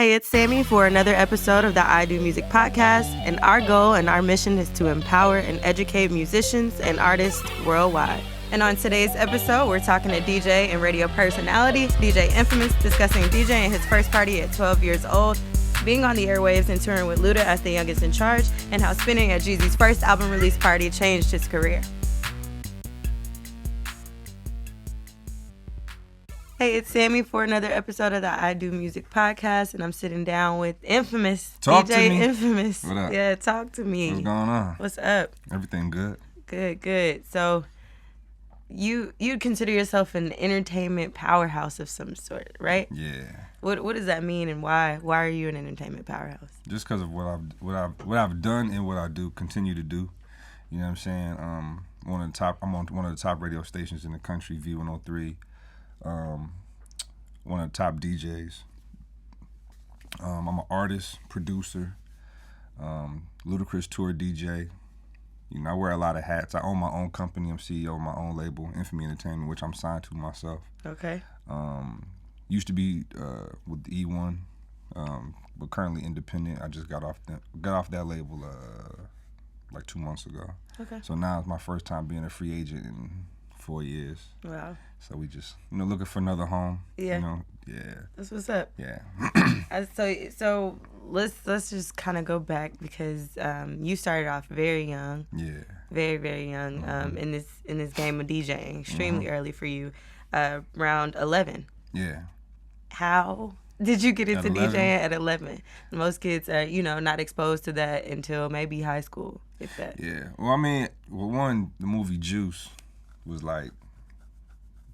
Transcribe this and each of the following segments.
Hey, it's Sammy for another episode of the I Do Music podcast, and our goal and our mission is to empower and educate musicians and artists worldwide. And on today's episode, we're talking to DJ and radio personality, DJ Infamous, discussing DJing his first party at 12 years old, being on the airwaves and touring with Luda as the youngest in charge, and how spinning at Jeezy's first album release party changed his career. Hey, it's Sammy for another episode of the I Do Music podcast, and I'm sitting down with Infamous. Talk DJ to me. Infamous. What up? Yeah, talk to me. What's going on? What's up? Everything good? Good. So, you'd consider yourself an entertainment powerhouse of some sort, right? Yeah. What does that mean, and why are you an entertainment powerhouse? Just because of what I've done and what I do, continue to do. You know what I'm saying? I'm on one of the top radio stations in the country, V103. One of the top DJs. I'm an artist, producer, Ludacris tour DJ. You know, I wear a lot of hats. I own my own company. I'm CEO of my own label, Infamy Entertainment, which I'm signed to myself. Okay. Used to be with the E1, but currently independent. I just got off that label like 2 months ago. Okay. So now it's my first time being a free agent in 4 years. Wow. So we just, looking for another home. Yeah. Yeah. That's what's up. Yeah. So let's just kind of go back because you started off very young. Yeah. Very, very young. In this game of DJing, extremely early for you, around 11. Yeah. How did you get into At 11? DJing at 11? Most kids are, not exposed to that until maybe high school, if that. Yeah. Well, the movie Juice was like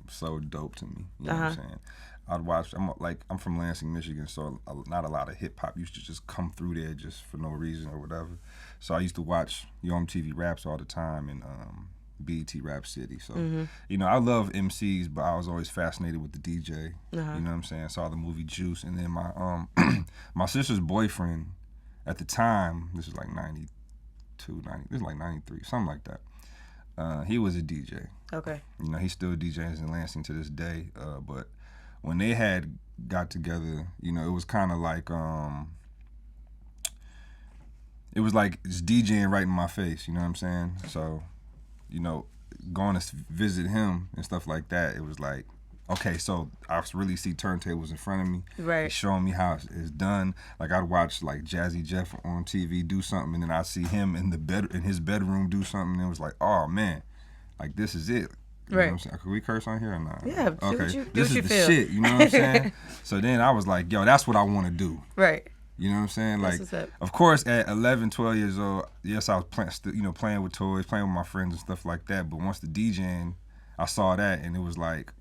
so dope to me. You know what I'm saying? I'd watch. I'm from Lansing, Michigan, so not a lot of hip hop used to just come through there just for no reason or whatever. So I used to watch MTV Raps all the time and BET Rap City. So I love MCs, but I was always fascinated with the DJ. You know what I'm saying? Saw the movie Juice, and then my my sister's boyfriend at the time. This is like 92, 90. This is like 93, something like that. He was a DJ. Okay. He still DJs in Lansing to this day. But when they had got together, it was kind of like it was like it's DJing right in my face. You know what I'm saying? So, going to visit him and stuff like that, it was like, okay, so I really see turntables in front of me. Right. He's showing me how it's done. Like I'd watch like Jazzy Jeff on TV do something, and then I'd see him in his bedroom do something, and it was like, oh man, like this is it. You know what I'm saying? Can we curse on here or not? Yeah. Okay. This is the shit. You know what I'm saying? So then I was like, yo, that's what I want to do. Right. You know what I'm saying? That's Like, of course, at 11, 12 years old, yes, I was playing with toys, playing with my friends and stuff like that. But once the DJing, I saw that, and it was like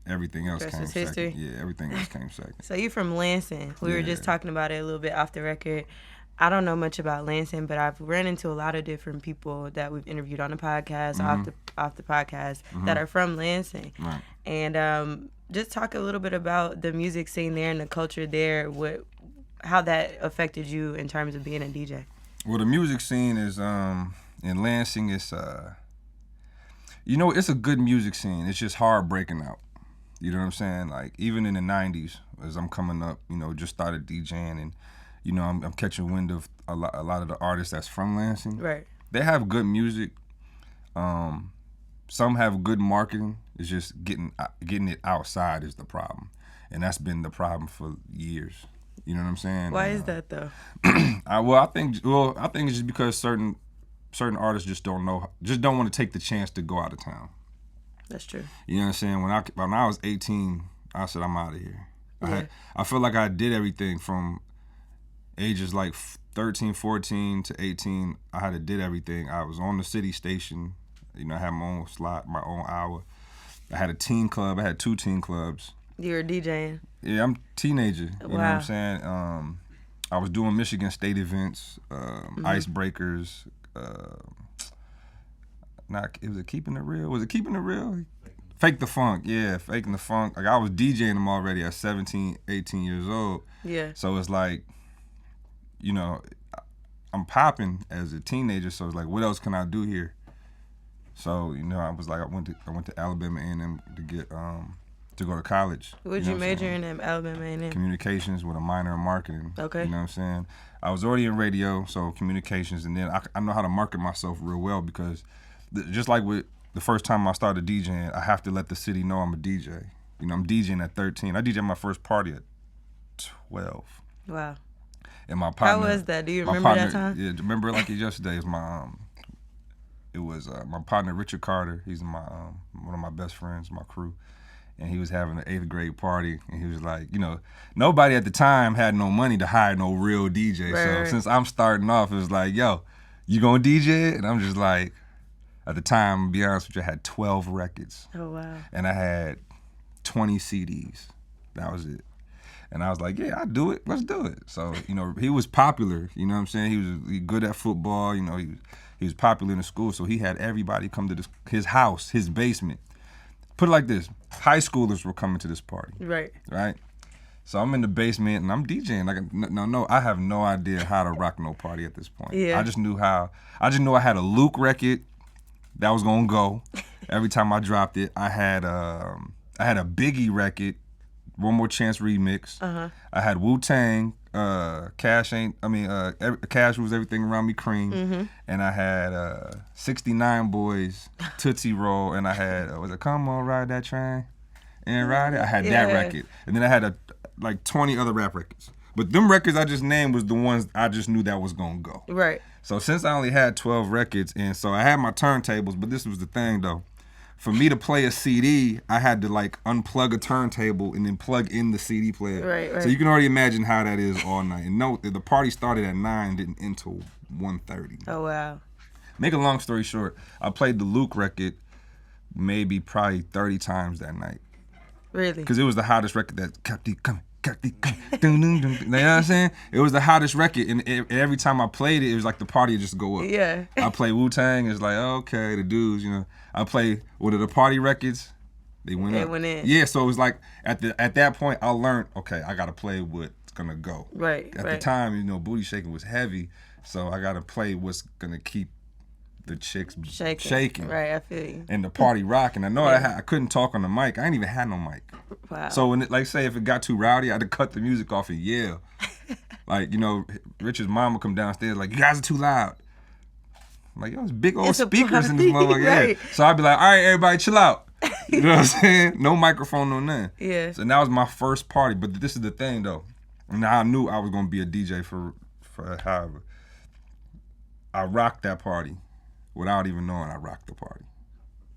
everything else came second. Yeah, everything else came second. So you from Lansing. We were just talking about it a little bit off the record. I don't know much about Lansing, but I've run into a lot of different people that we've interviewed on the podcast, off the podcast, that are from Lansing. Right. And just talk a little bit about the music scene there and the culture there, how that affected you in terms of being a DJ. Well, the music scene is in Lansing. It's it's a good music scene. It's just hard breaking out. You know what I'm saying? Like even in the '90s, as I'm coming up, just started DJing, and I'm catching wind of a lot of the artists that's from Lansing. Right. They have good music. Some have good marketing. It's just getting it outside is the problem, and that's been the problem for years. You know what I'm saying? Why is that though? I think it's just because certain artists just don't want to take the chance to go out of town. That's true. You know what I'm saying? When I was 18, I said I'm out of here. Yeah. I feel like I did everything from ages like 13, 14 to 18. I did everything. I was on the city station. I had my own slot, my own hour. I had a teen club. I had 2 teen clubs. You were DJing? Yeah, I'm a teenager. You know what I'm Wow. saying? I was doing Michigan State events, icebreakers. Was it Keeping It Real? Was it Keeping It Real? Fake the Funk. Yeah, Faking the Funk. Like I was DJing them already at 17, 18 years old. Yeah. So it's like, I'm popping as a teenager. So it's like, what else can I do here? So I was like, I went to Alabama A&M to get to go to college. What'd you major in at Alabama A&M? Communications with a minor in marketing. Okay. You know what I'm saying? I was already in radio, so communications, and then I know how to market myself real well because just like with the first time I started DJing, I have to let the city know I'm a DJ. You know, I'm DJing at 13. I DJed my first party at 12. Wow. And my partner. How was that? Do you remember that time? Yeah, remember like yesterday. It was my partner Richard Carter. He's one of my best friends, my crew. And he was having an 8th grade party, and he was like, you know, nobody at the time had no money to hire no real DJ. Right. So since I'm starting off, it was like, yo, you gonna DJ? And I'm just like, at the time, to be honest with you, I had 12 records. Oh, wow. And I had 20 CDs. That was it. And I was like, yeah, I'll do it. Let's do it. So, you know, he was popular. You know what I'm saying? He was good at football. You know, he was popular in the school. So he had everybody come to his house, his basement. Put it like this. High schoolers were coming to this party. Right. Right? So I'm in the basement and I'm DJing. Like, I have no idea how to rock no party at this point. Yeah. I just knew I had a Luke record that was gonna go every time I dropped it. I had a Biggie record, One More Chance remix. Uh-huh. I had Wu-Tang, Cash Rules Everything Around Me, Cream. Mm-hmm. And I had 69 Boys, Tootsie Roll, and I had, was it Come On Ride That Train? And Ride It? I had that record. And then I had like 20 other rap records. But them records I just named was the ones I just knew that was gonna go. Right. So since I only had 12 records, and so I had my turntables, but this was the thing though. For me to play a CD, I had to like unplug a turntable and then plug in the CD player. Right. So you can already imagine how that is all night. And no, the party started at 9, didn't end till 1:30. Oh, wow. Make a long story short, I played the Luke record probably 30 times that night. Really? Because it was the hottest record that kept coming. You know what I'm saying? It was the hottest record, and every time I played it, it was like the party would just go up. Yeah. I play Wu-Tang, it's like, okay, the dudes, you know. I play one of the party records, they went up. They went in. Yeah, so it was like, at that point, I learned, okay, I got to play what's going to go. Right, At the time, you know, booty shaking was heavy, so I got to play what's going to keep the chicks shaking. Right, I feel you. And the party rocking. I know I couldn't talk on the mic. I ain't even had no mic. Wow. So when say if it got too rowdy, I had to cut the music off and yell. Like, you know, Richard's mom would come downstairs like, you guys are too loud. I'm like, yo, there's big old speakers in this motherfucker. Right. Yeah. So I'd be like, all right, everybody chill out. You know what I'm saying? No microphone, no nothing. Yeah. So that was my first party. But this is the thing though. And I knew I was gonna be a DJ for however. I rocked that party without even knowing I rocked the party.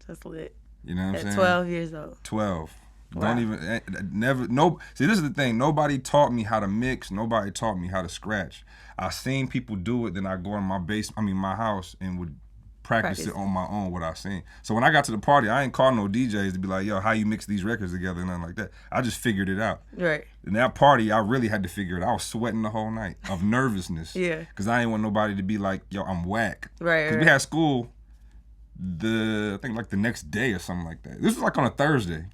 That's lit. You know what I'm saying? At 12 years old. 12. Wow. Don't even, never, no. See, this is the thing. Nobody taught me how to mix. Nobody taught me how to scratch. I seen people do it, then I go in my house and would practice it on my own, what I seen. So when I got to the party, I ain't call no DJs to be like, yo, how you mix these records together and nothing like that. I just figured it out. Right. In that party, I really had to figure it out. I was sweating the whole night of nervousness. Yeah. Because I didn't want nobody to be like, yo, I'm whack. Right. Because we had school I think like the next day or something like that. This was like on a Thursday.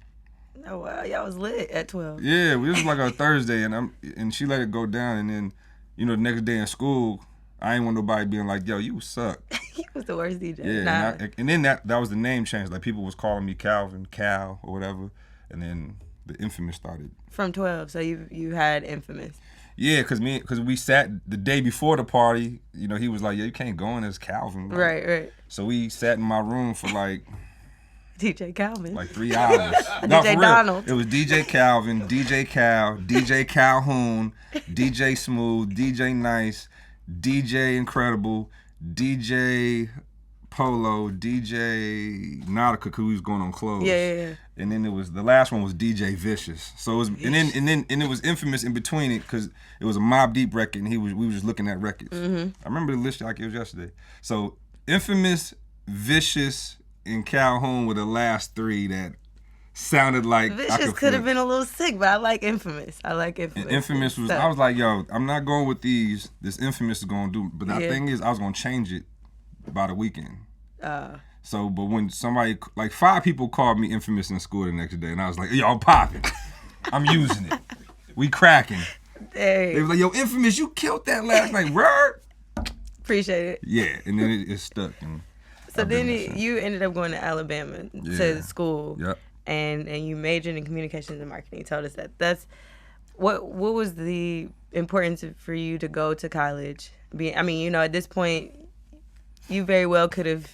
Oh, wow. Y'all was lit at 12. Yeah, this was like a Thursday, and she let it go down, and then, you know, the next day in school, I ain't want nobody being like, yo, you suck. He was the worst DJ. Yeah, nah. and then that was the name change. Like, people was calling me Calvin, Cal, or whatever, and then the Infamous started. From 12, so you had Infamous. Yeah, because we sat the day before the party, you know, he was like, yeah, you can't go in as Calvin. Like, Right. So we sat in my room for like DJ Calvin. like 3 hours. DJ for real. Donald. It was DJ Calvin, DJ Cal, DJ Calhoun, DJ Smooth, DJ Nice, DJ Incredible, DJ Polo, DJ Nautica, because we was going on clothes. Yeah. And then the last one was DJ Vicious. So it was, and then it was Infamous in between it because it was a Mobb Deep record, and we was just looking at records. Mm-hmm. I remember the list like it was yesterday. So Infamous, Vicious, and Calhoun were the last three that sounded like Vicious could have been a little sick, but I like Infamous. And Infamous was, I was like, yo, I'm not going with these. This Infamous is going to do. But the thing is, I was going to change it by the weekend. So, but when somebody, like 5 people called me Infamous in school the next day, and I was like, yo, I'm popping. I'm using it. We cracking. Dang. They were like, yo, Infamous, you killed that last night. Word? Appreciate it. Yeah, and then it stuck. And so then you ended up going to Alabama to school. Yep. and you majored in communications and marketing. You told us that. That's what was the importance for you to go to college? At this point, you very well could have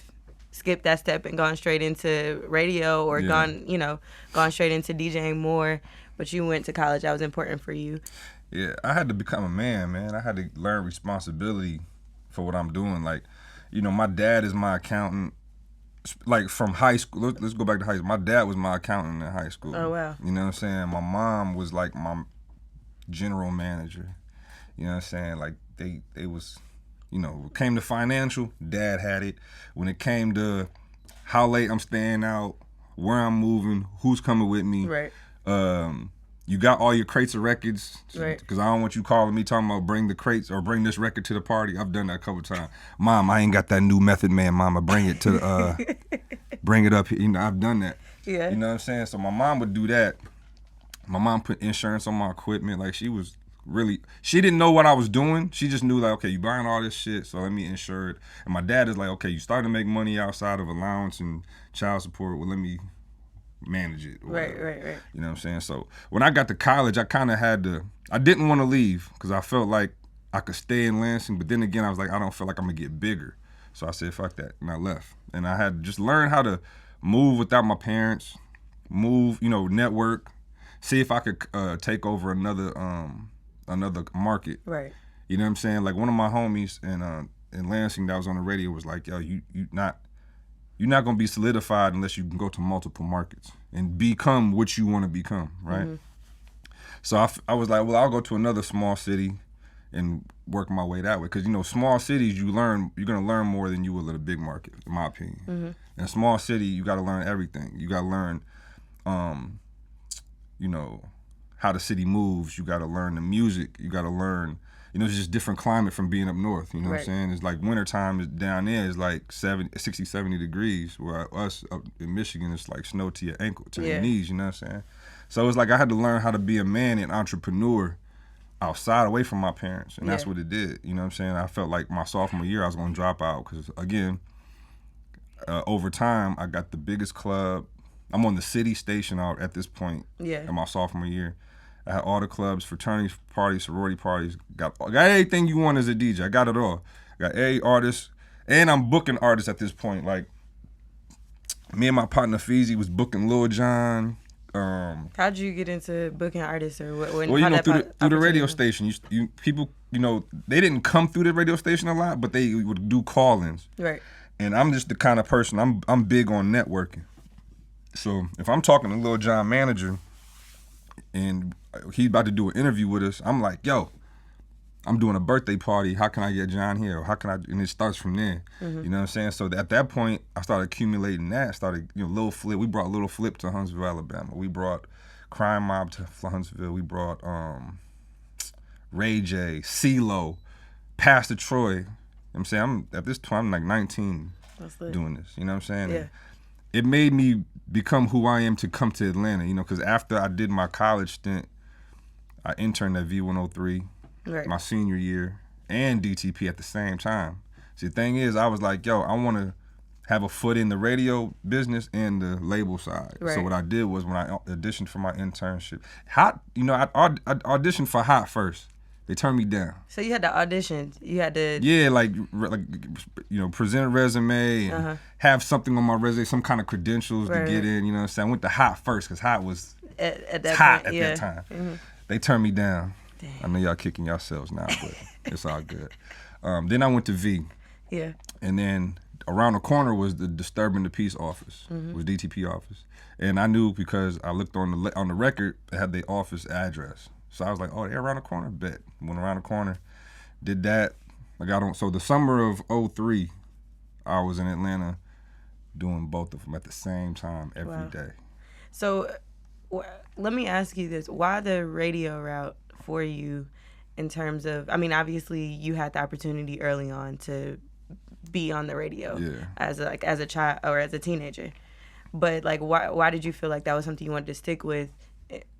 skipped that step and gone straight into radio or gone straight into DJing more, but you went to college. That was important for you. Yeah, I had to become a man. I had to learn responsibility for what I'm doing. Like, my dad is my accountant. Like, from high school, let's go back to high school. My dad was my accountant in high school. Oh, wow. You know what I'm saying? My mom was like my general manager. You know what I'm saying? Like, they was, when it came to financial, dad had it. When it came to how late I'm staying out, where I'm moving, who's coming with me. Right. You got all your crates of records, right? Because I don't want you calling me talking about bring the crates or bring this record to the party. I've done that a couple times. Mom, I ain't got that new Method Man. Mama, bring it to bring it up here. I've done that. Yeah. You know what I'm saying? So my mom would do that. My mom put insurance on my equipment. Like, she didn't know what I was doing. She just knew, like, okay, you buying all this shit, so let me insure it. And my dad is like, okay, you starting to make money outside of allowance and child support. Well, let me manage it. Right. You know what I'm saying? So when I got to college, I kind of I didn't want to leave because I felt like I could stay in Lansing, but then again, I was like, I don't feel like I'm going to get bigger. So I said, fuck that, and I left. And I had to just learn how to move without my parents, network, see if I could take over another market. Right. You know what I'm saying? Like, one of my homies in Lansing that was on the radio was like, yo, you're not going to be solidified unless you can go to multiple markets and become what you want to become, right? Mm-hmm. So I was like, well, I'll go to another small city and work my way that way. Because, small cities, you're going to learn more than you will at a big market, in my opinion. Mm-hmm. In a small city, you got to learn everything. You got to learn, how the city moves. You got to learn the music. You got to learn, it's just different climate from being up north. You know what I'm saying? It's like wintertime is down there is like 60, 70 degrees, where us up in Michigan, it's like snow to your ankle, to your knees, you know what I'm saying? So it's like I had to learn how to be a man and entrepreneur outside, away from my parents, and that's what it did. You know what I'm saying? I felt like my sophomore year I was going to drop out because, again, over time, I got the biggest club. I'm on the city station out at this point in my sophomore year. I had all the clubs, fraternity parties, sorority parties. Got everything you want as a DJ. I got it all. I got every artist, and I'm booking artists at this point. Like, me and my partner Feezy was booking Lil Jon. How'd you get into booking artists, or what? Well, through the radio station. People, they didn't come through the radio station a lot, but they would do call-ins. Right. And I'm just the kind of person, I'm big on networking. So if I'm talking to Lil Jon manager, and he's about to do an interview with us, I'm like, yo, I'm doing a birthday party. How can I get John here? Or how can I? And it starts from there. Mm-hmm. You know what I'm saying? So at that point, I started accumulating that. Lil Flip. We brought Lil Flip to Huntsville, Alabama. We brought Crime Mob to Huntsville. We brought Ray J, CeeLo, Pastor Troy. You know what I'm saying? At this time, I'm like 19 doing this. You know what I'm saying? Yeah. And it made me become who I am to come to Atlanta, because after I did my college stint, I interned at V103 my senior year and DTP at the same time. See, the thing is, I was like, yo, I want to have a foot in the radio business and the label side. Right. So what I did was, when I auditioned for my internship, Hot, I auditioned for Hot first. They turned me down. So you had to audition. You had to... Yeah, present a resume and have something on my resume, some kind of credentials to get in, you know what I'm saying? I went to Hot first because Hot was at that hot point, at that time. Mm-hmm. They turned me down. Dang. I know y'all kicking yourselves now, but it's all good. Then I went to V. Yeah. And then around the corner was the Disturbing the Peace office, was DTP office. And I knew because I looked on the record, it had the office address. So I was like, oh, they're around the corner? Bet. Went around the corner, did that. I got on. So the summer of 2003, I was in Atlanta doing both of them at the same time every day. So let me ask you this. Why the radio route for you in terms of, obviously you had the opportunity early on to be on the radio as a child or as a teenager. But why did you feel like that was something you wanted to stick with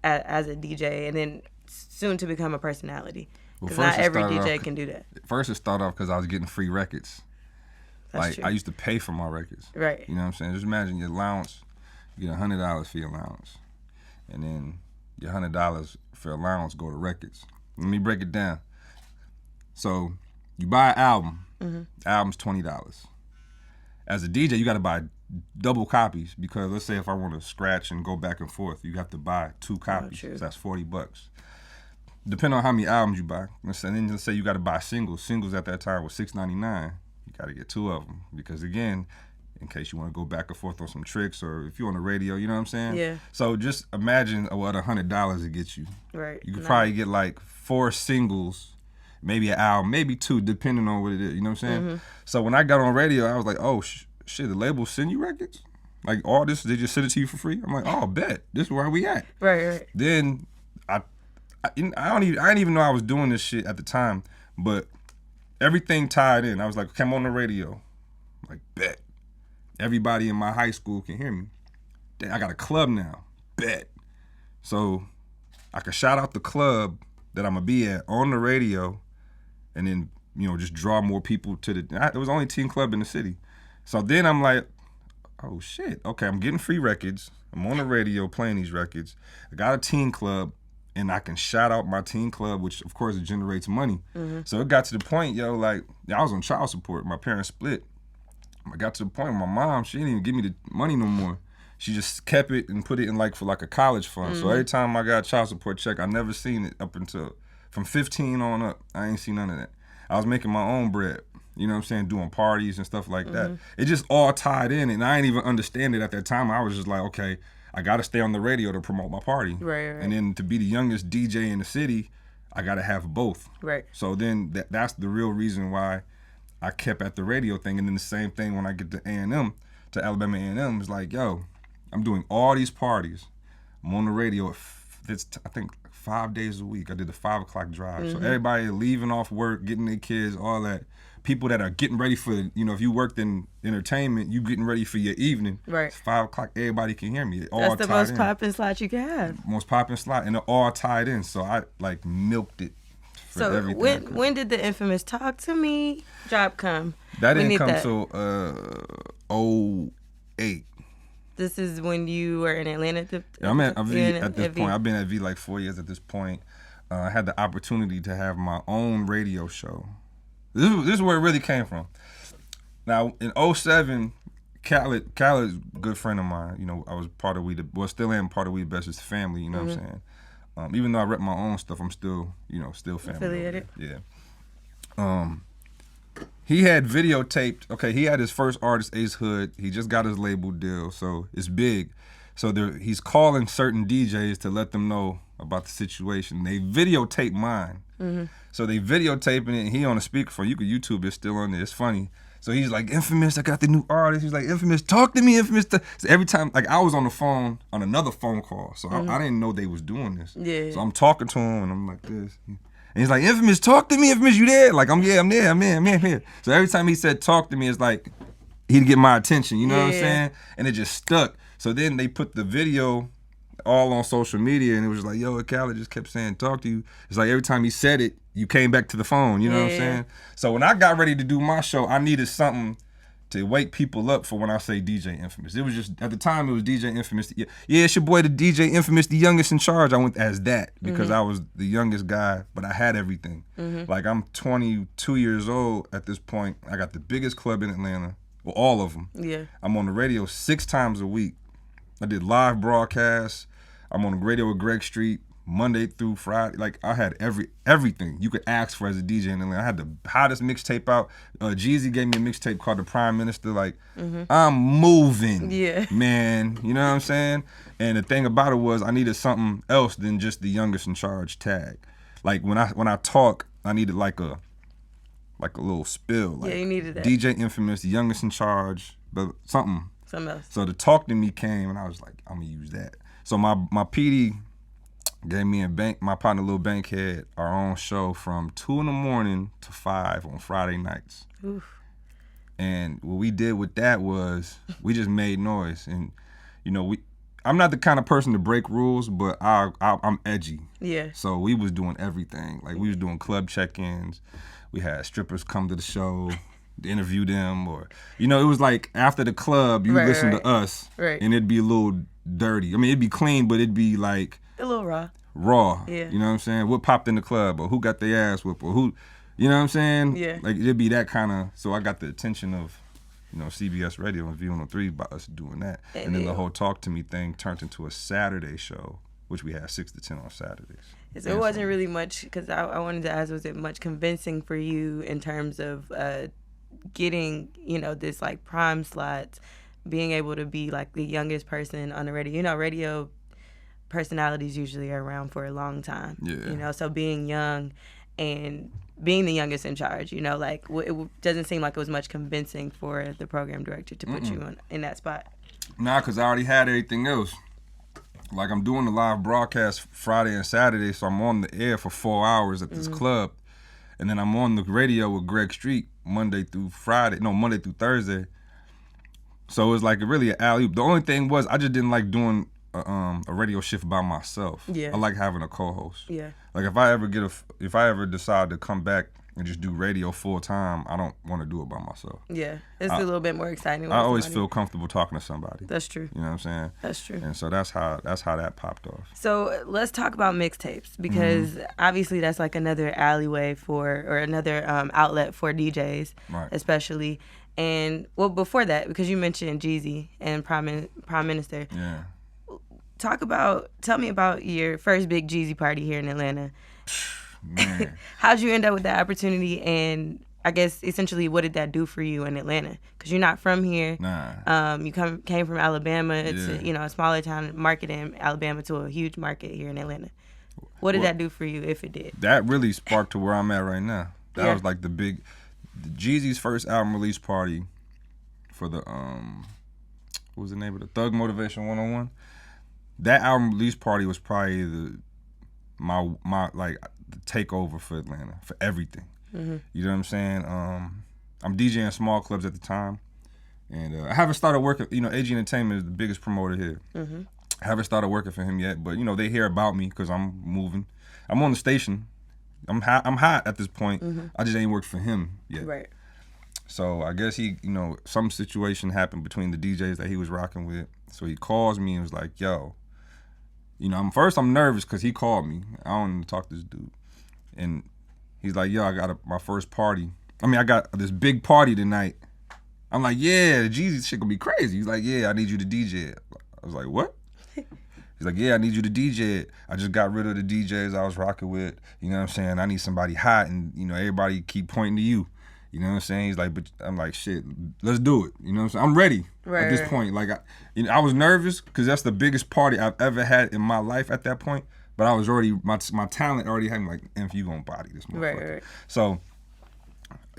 as a DJ and then soon to become a personality? Because not every DJ can do that. First it started off because I was getting free records. That's true. I used to pay for my records. Right. You know what I'm saying? Just imagine your allowance. You get $100 for your allowance, and then your $100 for allowance go to records. Let me break it down. So you buy an album. The album's $20. As a DJ, you got to buy double copies because let's say if I want to scratch and go back and forth, you have to buy 2 copies. So that's $40. Depending on how many albums you buy. And then let's say you got to buy singles. Singles at that time was $6.99. You got to get 2 of them because again, in case you want to go back and forth on some tricks or if you're on the radio, you know what I'm saying? Yeah. So just imagine what $100 it gets you. Right. You could probably get like 4 singles, maybe an album, maybe 2, depending on what it is. You know what I'm saying? So when I got on radio, I was like, oh, shit, the label send you records? Like all this, they just send it to you for free? I'm like, oh, bet. This is where we at. Right. Then I didn't even know I was doing this shit at the time, but everything tied in. I was like, okay, I'm on the radio. I'm like, bet. Everybody in my high school can hear me. Then I got a club now. Bet. So I could shout out the club that I'm going to be at on the radio and then, you know, just draw more people to the... There was only 10 club in the city. So then I'm like, oh, shit. Okay, I'm getting free records. I'm on the radio playing these records. I got a teen club, and I can shout out my teen club, which, of course, it generates money. So it got to the point, I was on child support. My parents split. I got to the point where my mom, she didn't even give me the money no more. She just kept it and put it in for a college fund. So every time I got a child support check, I never seen it up until, from 15 on up, I ain't seen none of that. I was making my own bread, you know what I'm saying, doing parties and stuff like that. It just all tied in, and I didn't even understand it at that time. I was just like, okay, I got to stay on the radio to promote my party. Right. And then to be the youngest DJ in the city, I got to have both. Right. So then that's the real reason why I kept at the radio thing. And then the same thing when I get to A&M, to Alabama A&M, it's like, yo, I'm doing all these parties. I'm on the radio, I think 5 days a week. I did the 5 o'clock drive. So everybody leaving off work, getting their kids, all that. People that are getting ready for, if you worked in entertainment, you getting ready for your evening. Right. It's 5 o'clock, everybody can hear me. It all That's the most in. popping slot you can have. Most popping slot, and it all tied in. So I milked it. So when did the infamous "Talk to Me" drop come? That didn't come till 2008. This is when you were in Atlanta. I'm at V at this point. I've been at V like 4 years at this point. I had the opportunity to have my own radio show. This is where it really came from. Now in 2007, Khaled's a good friend of mine. I was part of still am part of We the Best's family. You know what I'm saying? Even though I rep my own stuff, I'm still, still family. Affiliated. Yeah. He had videotaped. Okay, he had his first artist, Ace Hood. He just got his label deal, so it's big. So he's calling certain DJs to let them know about the situation. They videotape mine. So they videotaping it, and he on a speakerphone. You could YouTube it, it's still on there. It's funny. So he's like, Infamous, I got the new artist. He's like, Infamous, talk to me, Infamous. So every time, I was on the phone, on another phone call. So I didn't know they was doing this. Yeah. So I'm talking to him, and I'm like this. And he's like, Infamous, talk to me, Infamous, you there? Like, I'm there, I'm here. So every time he said talk to me, it's like, he'd get my attention, you know what I'm saying? And it just stuck. So then they put the video all on social media, and it was like, yo, Khaled just kept saying talk to you. It's like every time he said it, you came back to the phone, you know what I'm saying? So when I got ready to do my show, I needed something to wake people up for when I say DJ Infamous. It was just, at the time, it was DJ Infamous. Yeah, it's your boy, the DJ Infamous, the youngest in charge. I went as that because I was the youngest guy, but I had everything. Like, I'm 22 years old at this point. I got the biggest club in Atlanta, well, all of them. Yeah. I'm on the radio 6 times a week. I did live broadcasts. I'm on the radio with Greg Street Monday through Friday. Like, I had everything you could ask for as a DJ in Atlanta. I had the hottest mixtape out. Jeezy gave me a mixtape called The Prime Minister. Like, I'm moving, man. You know what I'm saying? And the thing about it was I needed something else than just the youngest in charge tag. Like, when I talk, I needed like a little spill. Like, you needed that. DJ Infamous, the youngest in charge, but something else. So the Talk to Me came, and I was like, I'm gonna use that. So my PD gave me and my partner Lil Bankhead our own show from 2 a.m. to 5 on Friday nights. Oof. And what we did with that was we just made noise. And I'm not the kind of person to break rules, but I'm edgy. Yeah. So we was doing everything. Like, we was doing club check-ins. We had strippers come to the show. interview them, or it was like after the club you listen to us, and it'd be a little dirty. I mean, it'd be clean, but it'd be like a little raw. Yeah. You know what I'm saying? What popped in the club, or who got their ass whipped, or who, you know what I'm saying? Yeah. Like it'd be that kind of. So I got the attention of, CBS Radio and V103 by us doing that, and then the whole Talk to Me thing turned into a Saturday show, which we had 6 to 10 on Saturdays. So it wasn't really much, because I wanted to ask, was it much convincing for you in terms of getting, this like prime slots, being able to be like the youngest person on the radio? Radio personalities usually are around for a long time. Yeah. So being young and being the youngest in charge, like it doesn't seem like it was much convincing for the program director to put you in that spot. Nah, because I already had everything else. Like, I'm doing the live broadcast Friday and Saturday, so I'm on the air for 4 hours at this club. And then I'm on the radio with Greg Street Monday through Thursday. So it was like really an alley-oop. The only thing was I just didn't like doing a radio shift by myself. Yeah. I like having a co-host. Yeah. Like if I ever decide to come back and just do radio full time, I don't want to do it by myself. Yeah, it's a little bit more exciting. I always feel comfortable talking to somebody. That's true. You know what I'm saying? That's true. And so that's how that popped off. So let's talk about mixtapes, because obviously that's like another alleyway or another outlet for DJs, right, especially. And well, before that, because you mentioned Jeezy and Prime Minister. Yeah. Tell me about your first big Jeezy party here in Atlanta. Man. How'd you end up with that opportunity, and I guess essentially what did that do for you in Atlanta? Because you're not from here. Nah. You came from Alabama. It's a smaller town market in Alabama to a huge market here in Atlanta. What did that do for you, if it did? That really sparked to where I'm at right now. That was like the Jeezy's first album release party for the what was the name of the Thug Motivation 101? That album release party was probably my the takeover for Atlanta, for everything. Mm-hmm. You know what I'm saying? I'm DJing small clubs at the time, and I haven't started working. AG Entertainment is the biggest promoter here. Mm-hmm. I haven't started working for him yet, but they hear about me because I'm moving. I'm on the station. I'm hot at this point. Mm-hmm. I just ain't worked for him yet. Right. So I guess he, some situation happened between the DJs that he was rocking with. So he calls me and was like, "Yo." I'm nervous because he called me. I don't want to talk to this dude. And he's like, "Yo, I got my first party. I got this big party tonight." I'm like, "Yeah, the Jeezy shit gonna be crazy." He's like, "Yeah, I need you to DJ it." I was like, "What?" He's like, "Yeah, I need you to DJ it. I just got rid of the DJs I was rocking with. You know what I'm saying? I need somebody hot, and everybody keep pointing to you. You know what I'm saying?" He's like, "But," I'm like, "Shit, let's do it." You know what I'm saying? I'm ready at this point. Like, I was nervous because that's the biggest party I've ever had in my life at that point. But I was already, my talent already had me like, "If you gonna body this motherfucker." Right. So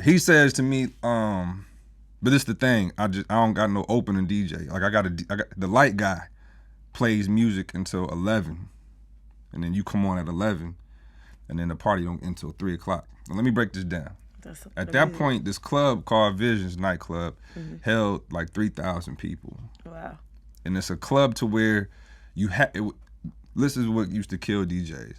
he says to me, but this the thing, I don't got no opening DJ. Like I got the light guy plays music until 11, and then you come on at 11, and then the party don't end until 3 o'clock. Now, let me break this down. At that point, this club called Visions nightclub held like 3,000 people. Wow. And it's a club to where this is what used to kill DJs.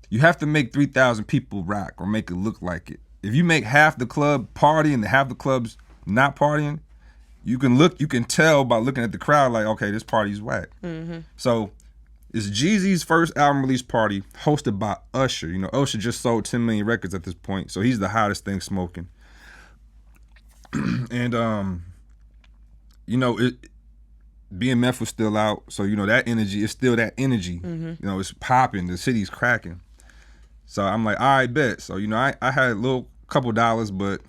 You have to make 3,000 people rock or make it look like it. If you make half the club partying and half the club's not partying, you can tell by looking at the crowd like, okay, this party's whack. Mm-hmm. So it's Jeezy's first album release party hosted by Usher. Usher just sold 10 million records at this point, so he's the hottest thing smoking. And BMF was still out, so that energy is still that energy. Mm-hmm. It's popping, the city's cracking. So I'm like, all right, bet. So I had a couple dollars, but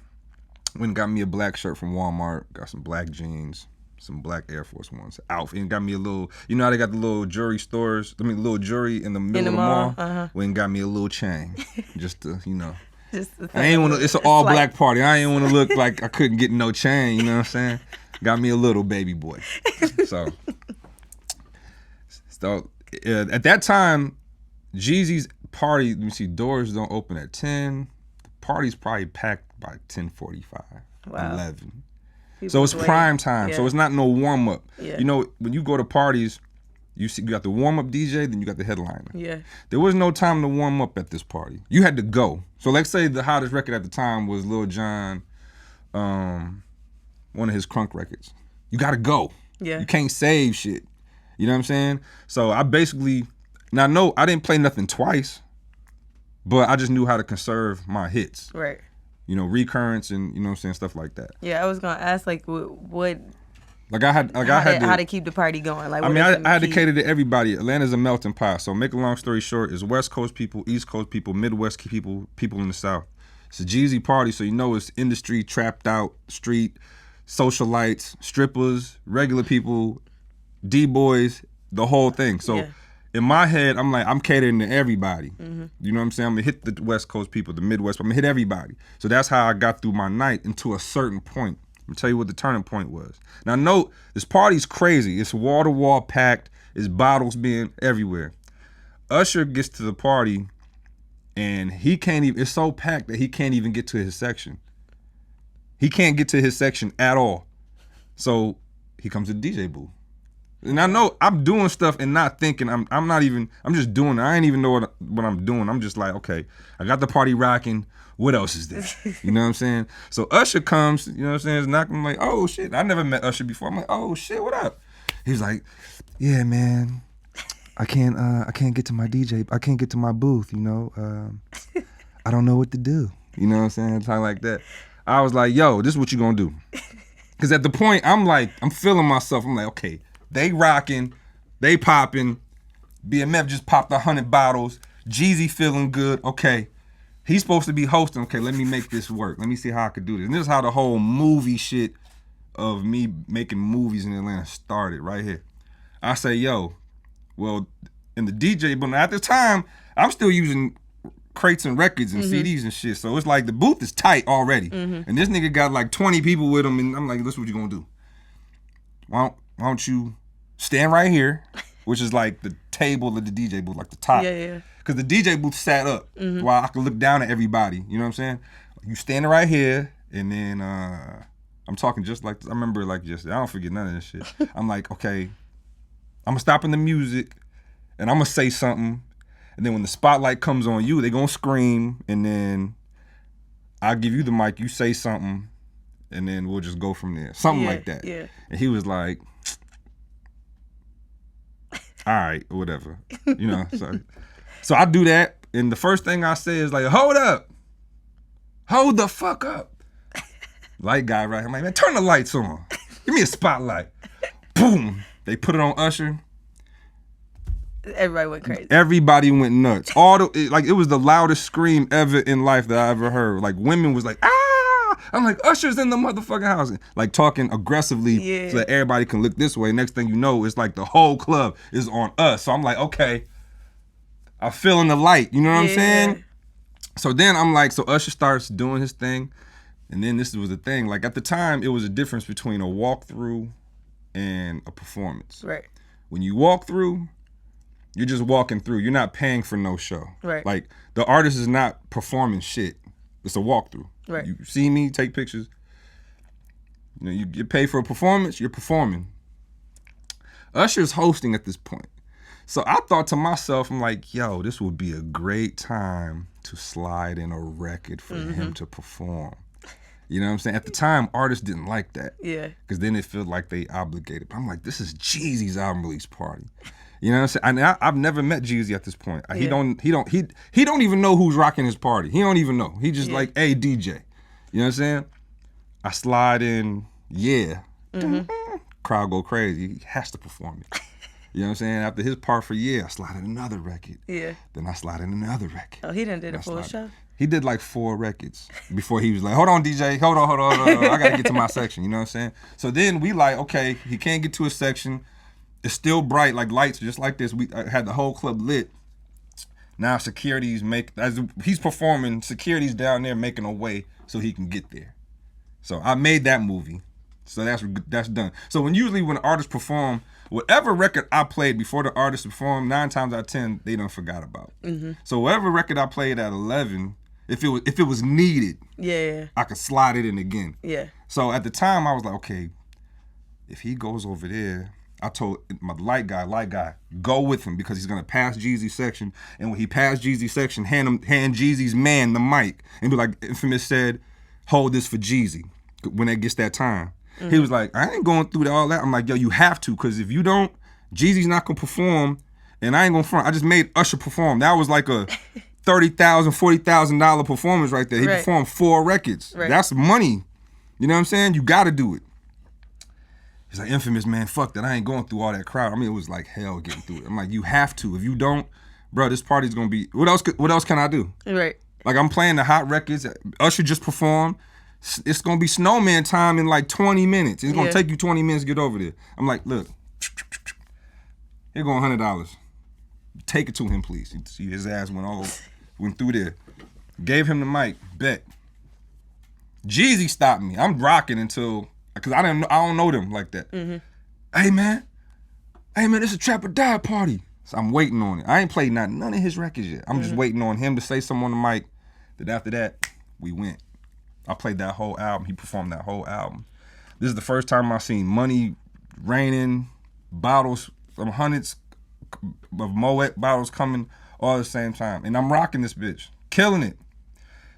went and got me a black shirt from Walmart, got some black jeans, some black Air Force Ones, outfit, and got me a little, how they got the little jewelry stores, little jewelry in the middle of the mall. Uh-huh. Went and got me a little chain, just to, Just I ain't want to. It's an all black party. I ain't want to look like I couldn't get no chain. You know what I'm saying? Got me a little baby boy. So at that time, Jeezy's party. Let me see. Doors don't open at 10. The party's probably packed by 10:45, wow. 11. People so it's prime time. Yeah. So it's not no warm up. Yeah. When you go to parties, you got the warm up DJ, then you got the headliner. Yeah. There was no time to warm up at this party. You had to go. So let's say the hottest record at the time was Lil Jon, one of his crunk records. You gotta go. Yeah. You can't save shit. You know what I'm saying? So I basically, now no, I didn't play nothing twice, but I just knew how to conserve my hits. Right. You know, recurrence and, you know what I'm saying, stuff like that. Yeah, I was gonna ask like what Like I had how to keep the party going. Like, I mean, I had to cater to everybody. Atlanta's a melting pot. So make a long story short, it's West Coast people, East Coast people, Midwest people, people in the South. It's a Jeezy party, so you know it's industry, trapped out, street, socialites, strippers, regular people, D-boys, the whole thing. So in my head, I'm like, I'm catering to everybody. Mm-hmm. You know what I'm saying? I'm gonna hit the West Coast people, the Midwest, but I'm gonna hit everybody. So that's how I got through my night until a certain point. I'm gonna tell you what the turning point was. Now note, this party's crazy. It's wall-to-wall packed. It's bottles being everywhere. Usher gets to the party and he can't even, it's so packed that he can't even get to his section. He can't get to his section at all. So he comes to the DJ booth. And I know I'm doing stuff and not thinking, I'm just doing it. I ain't even know what I'm doing. I'm just like, okay, I got the party rocking. What else is there? You know what I'm saying? So Usher comes, you know what I'm saying, is knocking. I'm like, oh shit. I never met Usher before. I'm like, oh shit, what up? He's like, yeah, man, I can't get to my DJ. I can't get to my booth, you know. I don't know what to do. You know what I'm saying? Something like that. I was like, yo, this is what you gonna do. Cause at the point, I'm feeling myself. I'm like, okay, they rocking, they popping. BMF just popped 100 bottles. Jeezy feeling good. Okay, he's supposed to be hosting. Okay, let me make this work. Let me see how I could do this. And this is how the whole movie shit of me making movies in Atlanta started right here. I say, yo, well, in the DJ, but at the time, I'm still using crates and records and CDs and shit. So it's like the booth is tight already. And this nigga got like 20 people with him. And I'm like, this is what you gonna do. Why don't you stand right here, which is like the table of the DJ booth, like the top. Yeah. Because the DJ booth sat up while I could look down at everybody. You know what I'm saying? You standing right here, and then I'm talking just like this. I remember like just, I don't forget none of this shit. I'm like, okay, I'm stopping the music, and I'm gonna say something. And then when the spotlight comes on you, they gonna scream, and then I'll give you the mic, you say something, and then we'll just go from there. Something like that. Yeah. And he was like, all right, or whatever. You know, so I do that, and the first thing I say is like, hold up. Hold the fuck up. Light guy right here. I'm like, man, turn the lights on. Give me a spotlight. Boom. They put it on Usher. Everybody went crazy. Everybody went nuts. It was the loudest scream ever in life that I ever heard. Like women was like, ah! I'm like, Usher's in the motherfucking house. Like talking aggressively so that everybody can look this way. Next thing you know, it's like the whole club is on us. So I'm like, okay, I'm feeling the light. You know what I'm saying? So then I'm like, so Usher starts doing his thing. And then this was the thing. Like at the time, it was a difference between a walkthrough and a performance. Right. When you walk through, you're just walking through. You're not paying for no show. Right. Like the artist is not performing shit. It's a walkthrough. Right. You see me, take pictures. You know, you get paid for a performance, you're performing. Usher's hosting at this point. So I thought to myself, I'm like, yo, this would be a great time to slide in a record for him to perform. You know what I'm saying? At the time, artists didn't like that. Yeah. Because then it felt like they obligated. But I'm like, this is Jeezy's album release party. You know what I'm saying? I've never met Jeezy at this point. He don't even know who's rocking his party. He don't even know. He just like, hey, DJ. You know what I'm saying? I slide in, crowd go crazy. He has to perform it. You know what I'm saying? After his part for I slide in another record. Yeah. Then I slide in another record. Oh, he done did a full show? He did like 4 records before he was like, hold on, DJ, hold on. I gotta get to my section. You know what I'm saying? So then we like, okay, he can't get to his section. It's still bright, like lights, just like this. We had the whole club lit. Now security's as he's performing, security's down there making a way so he can get there. So I made that movie. So that's done. So when artists perform, whatever record I played before the artist performed, 9 times out of 10, they done forgot about. So whatever record I played at 11, if it was needed, I could slide it in again. Yeah. So at the time I was like, okay, if he goes over there, I told my light guy, go with him because he's gonna pass Jeezy's section, and when he passed Jeezy's section, hand Jeezy's man the mic and be like, Infamous said, hold this for Jeezy. when it gets that time. He was like, I ain't going through all that. I'm like, yo, you have to, because if you don't, Jeezy's not gonna perform, and I ain't gonna front. I just made Usher perform. That was like a $30,000, $40,000 performance right there. He performed 4 records. That's money. You know what I'm saying? You gotta do it. He's like, Infamous, man, fuck that. I ain't going through all that crowd. I mean, it was like hell getting through it. I'm like, you have to. If you don't, bro, this party's gonna be. What else can I do? Right. Like, I'm playing the hot records. Usher just performed. It's gonna be Snowman time in like 20 minutes. It's gonna take you 20 minutes to get over there. I'm like, look, here go $100. Take it to him, please. See, his ass went through there. Gave him the mic. Bet. Jeezy stopped me. I'm rocking until, because I don't know them like that. Hey man, it's a Trap or Die party. So I'm waiting on it. I ain't played none of his records yet. I'm just waiting on him to say something on the mic. Then after that, we went. I played that whole album. He performed that whole album. This is the first time I seen money raining, bottles, some hundreds of Moet bottles coming all at the same time. And I'm rocking this bitch, killing it.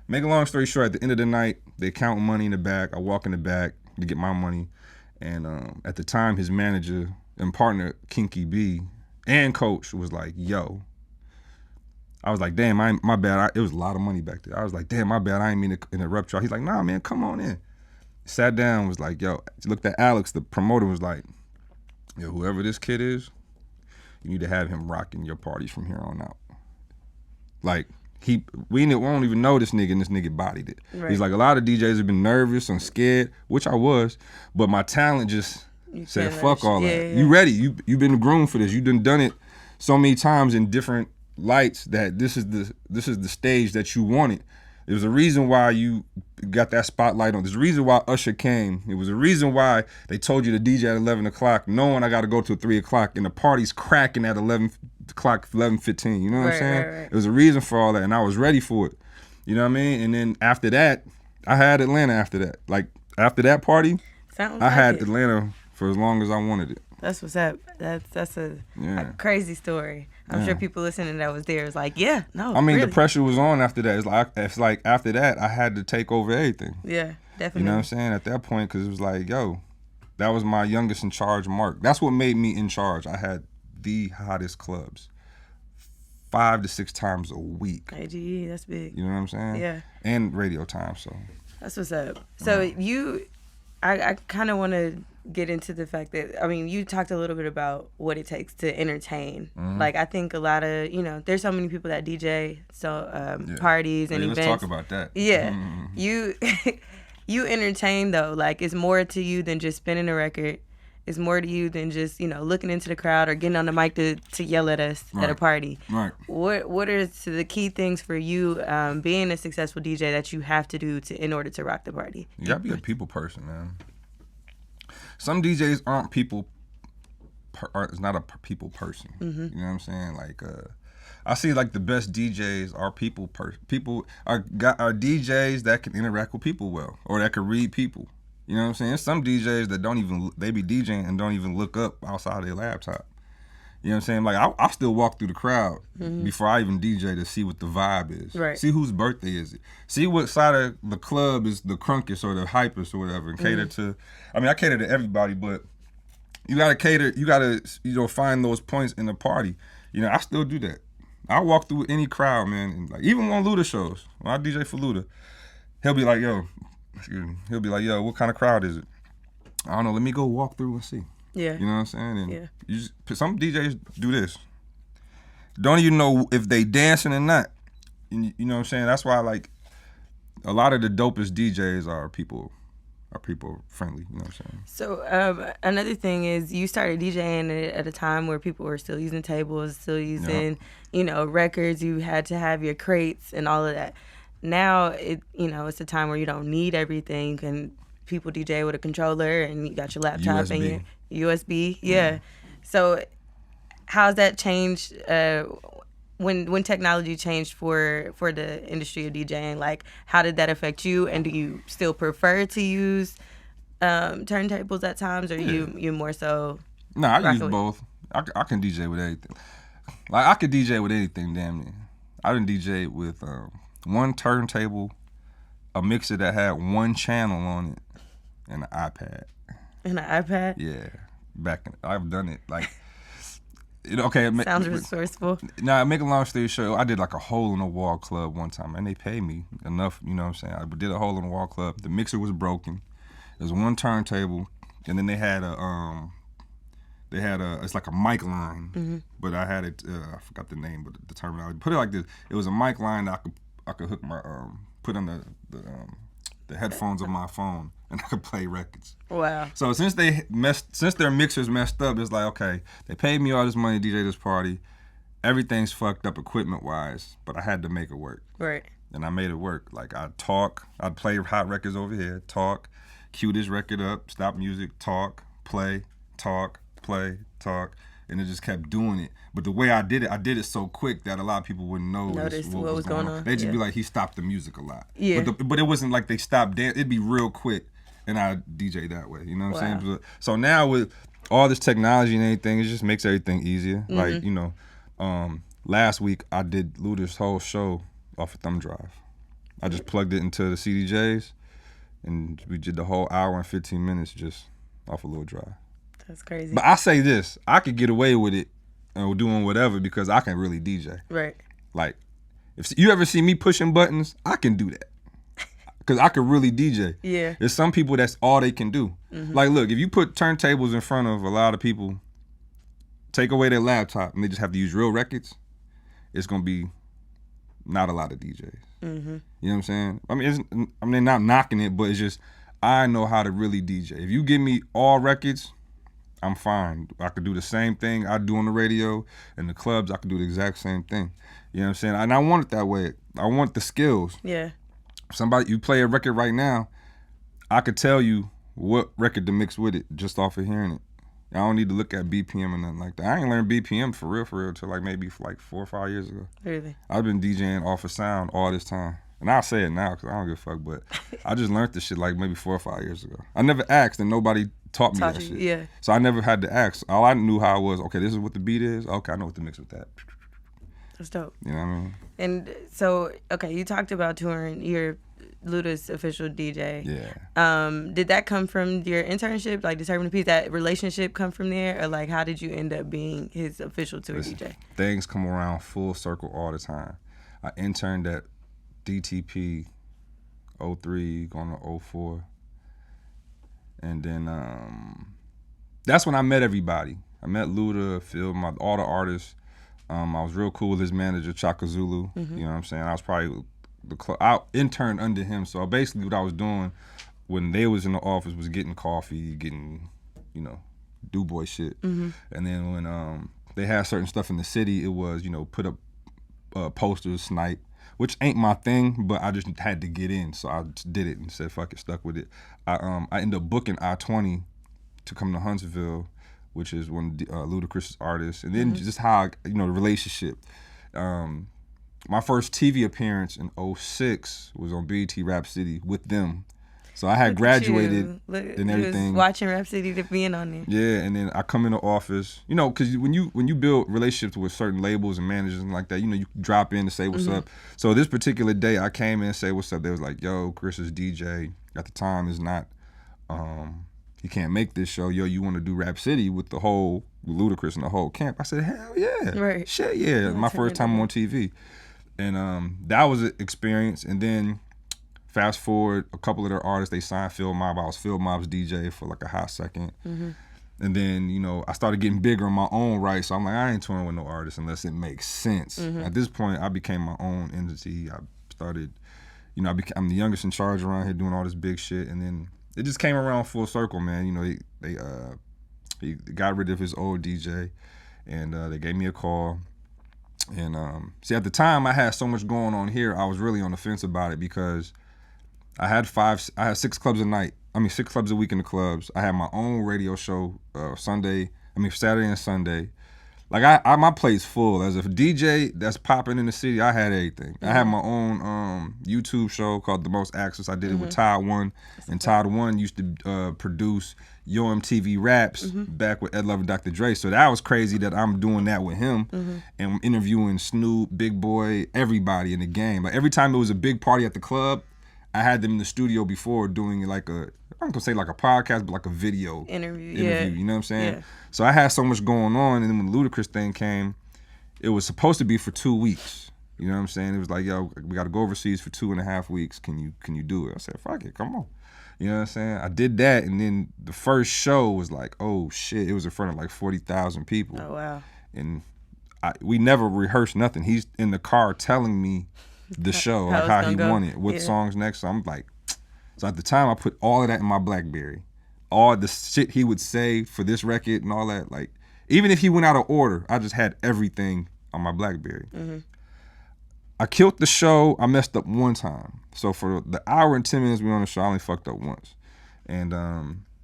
Make a long story short, at the end of the night, they count money in the back. I walk in the back to get my money. And at the time, his manager and partner, Kinky B, and coach was like, yo. I was like, damn, my bad. It was a lot of money back there. I was like, damn, my bad. I ain't mean to interrupt y'all. He's like, nah, man, come on in. Sat down, was like, yo. Looked at Alex, the promoter, was like, yo, whoever this kid is, you need to have him rocking your parties from here on out. Like, we don't even know this nigga, and this nigga bodied it. Right. He's like, a lot of DJs have been nervous and scared, which I was, but my talent just said, fuck all that. Yeah. You ready? You been groomed for this. You done it so many times in different lights that this is the stage that you wanted. There's a reason why you got that spotlight on. There's a reason why Usher came. It was a reason why they told you to DJ at 11 o'clock, knowing I got to go till 3 o'clock, and the party's cracking at 11 o'clock, 11:15. You know what I'm saying? Right. It was a reason for all that, and I was ready for it. You know what I mean? And then after that, I had Atlanta after that. Like, after that party, I had Atlanta for as long as I wanted it. That's what's up. That's a crazy story. I'm sure people listening that was there was like, yeah, no. I mean, really. The pressure was on after that. It's like after that, I had to take over everything. Yeah, definitely. You know what I'm saying? At that point, because it was like, yo, that was my youngest in charge mark. That's what made me in charge. I had the hottest clubs 5 to 6 times a week. AGE, that's big. You know what I'm saying? Yeah. And radio time, so. That's what's up. So I kind of want to get into the fact that, I mean, you talked a little bit about what it takes to entertain. Like, I think a lot of, there's so many people that DJ, parties and events. Let's talk about that. Yeah. You entertain, though. Like, it's more to you than just spinning a record. It's more to you than just, looking into the crowd or getting on the mic to yell at us at a party. Right. What are the key things for you being a successful DJ that you have to do in order to rock the party? You gotta be a people person, man. Some DJs aren't people. It's not a people person. You know what I'm saying? Like, I see like the best DJs are people are DJs that can interact with people well, or that can read people. You know what I'm saying? There's some DJs that they be DJing and don't even look up outside their laptop. You know what I'm saying? Like, I still walk through the crowd before I even DJ to see what the vibe is. Right. See whose birthday is it. See what side of the club is the crunkest or the hypest or whatever, and cater to, I cater to everybody, but you gotta find those points in the party. I still do that. I walk through any crowd, man, and like, even on Luda shows, when I DJ for Luda, he'll be like, yo, what kind of crowd is it? I don't know, let me go walk through and see. Yeah. You know what I'm saying? And some DJs do this. Don't even know if they dancing or not. You know what I'm saying? That's why, like, a lot of the dopest DJs are people friendly. You know what I'm saying? So another thing is, you started DJing at a time where people were still using tables, still using records. You had to have your crates and all of that. Now it's a time where you don't need everything. People DJ with a controller, and you got your laptop and your USB. Yeah. So how's that changed when technology changed for the industry of DJing? Like, how did that affect you? And do you still prefer to use turntables at times, or you more so? No, I use both. I can DJ with everything. Like, I could DJ with anything, damn near. I done DJ with one turntable, a mixer that had one channel on it, and an iPad. And an iPad? Yeah, I've done it like. Okay. Sounds resourceful. Now, make a long story short, I did like a hole in the wall club one time, and they paid me enough. You know what I'm saying? I did a hole in the wall club. The mixer was broken. There was one turntable, and then they had it's like a mic line, but I had it. I forgot the name, but the terminology. Put it like this: it was a mic line that I could hook my put on the headphones of my phone, and I could play records. Wow. So since their mixers messed up, it's like, okay, they paid me all this money to DJ this party. Everything's fucked up equipment wise, but I had to make it work. Right. And I made it work. Like I'd play hot records over here, talk, cue this record up, stop music, talk, play, and it just kept doing it. But the way I did it so quick that a lot of people wouldn't notice what was going on. They'd just be like, he stopped the music a lot. Yeah. But it wasn't like they stopped dancing. It'd be real quick, and I DJ that way. You know what I'm saying? So now with all this technology and everything, it just makes everything easier. Like, last week I did Ludacris' whole show off a thumb drive. I just plugged it into the CDJs, and we did the whole hour and 15 minutes just off a little drive. That's crazy. But I say this, I could get away with it and doing whatever because I can really DJ. Right. Like, if you ever see me pushing buttons, I can do that. Because I could really DJ. Yeah. There's some people that's all they can do. Like, look, if you put turntables in front of a lot of people, take away their laptop, and they just have to use real records, it's going to be not a lot of DJs. You know what I'm saying? I mean, not knocking it, but it's just, I know how to really DJ. If you give me all records, I'm fine. I could do the same thing I do on the radio. In the clubs, I could do the exact same thing. You know what I'm saying? And I want it that way. I want the skills. Yeah. You play a record right now, I could tell you what record to mix with it just off of hearing it. I don't need to look at BPM or nothing like that. I ain't learned BPM for real till like maybe 4 or 5 years ago. Really? I've been DJing off of sound all this time. And I'll say it now because I don't give a fuck, but I just learned this shit like maybe 4 or 5 years ago. I never asked and nobody taught me that shit. Yeah. So I never had to ask. All I knew how I was, okay, this is what the beat is. Okay, I know what to mix with that. That's dope. You know what I mean? And so, okay, you talked about touring. You're Luda's official DJ. Yeah. Did that come from your internship, like Determined to Peace? That relationship come from there? Or like how did you end up being his official tour DJ? Things come around full circle all the time. I interned at DTP 03 going to 04. And then that's when I met everybody. I met Luda, Phil, all the artists. I was real cool with his manager, Chaka Zulu. You know what I'm saying? I was probably I interned under him. So basically what I was doing when they was in the office was getting coffee, getting, do boy shit. And then when they had certain stuff in the city, it was, put up posters, snipe, which ain't my thing, but I just had to get in. So I just did it and said, fuck it, stuck with it. I ended up booking I-20 to come to Huntsville, which is one of Ludacris' artists. And then just how, the relationship. My first TV appearance in 06 was on BET Rap City with them. So I had graduated and everything. You was watching Rap City to being on there. Yeah, and then I come in the office, because when you build relationships with certain labels and managers and like that, you drop in and say what's up. So this particular day, I came in and say what's up. They was like, yo, Chris's DJ at the time is not, he can't make this show. Yo, you want to do Rap City with Ludacris and the whole camp? I said, hell yeah. Right. Shit, yeah. My first time on TV. And that was an experience. And then fast forward, a couple of their artists, they signed Phil Mob. I was Phil Mob's DJ for like a hot second. And then, I started getting bigger in my own right. So I'm like, I ain't touring with no artist unless it makes sense. At this point, I became my own entity. I started, I'm the youngest in charge around here doing all this big shit. And then it just came around full circle, man. He got rid of his old DJ and they gave me a call. And see, at the time, I had so much going on here, I was really on the fence about it because I had 6 clubs a night. 6 clubs a week in the clubs. I had my own radio show Saturday and Sunday. Like my plate's full. As a DJ that's popping in the city, I had everything. I had my own YouTube show called The Most Access. I did it with Todd One, and Todd One used to produce Yo MTV Raps back with Ed Love and Dr. Dre. So that was crazy that I'm doing that with him and interviewing Snoop, Big Boy, everybody in the game. Like every time there was a big party at the club, I had them in the studio before doing like a I'm gonna say like a podcast, but like a video interview. You know what I'm saying? Yeah. So I had so much going on, and then when the Ludacris thing came, it was supposed to be for 2 weeks. You know what I'm saying? It was like, yo, we got to go overseas for 2.5 weeks. Can you do it? I said, fuck it, come on. You know what I'm saying? I did that, and then the first show was like, oh shit, it was in front of like 40,000 people. Oh wow. And we never rehearsed nothing. He's in the car telling me the show, like how he wanted, what songs next. So I'm like, so at the time I put all of that in my BlackBerry. All the shit he would say for this record and all that. Like, even if he went out of order, I just had everything on my BlackBerry. Mm-hmm. I killed the show. I messed up one time. So for the hour and 10 minutes we were on the show, I only fucked up once. And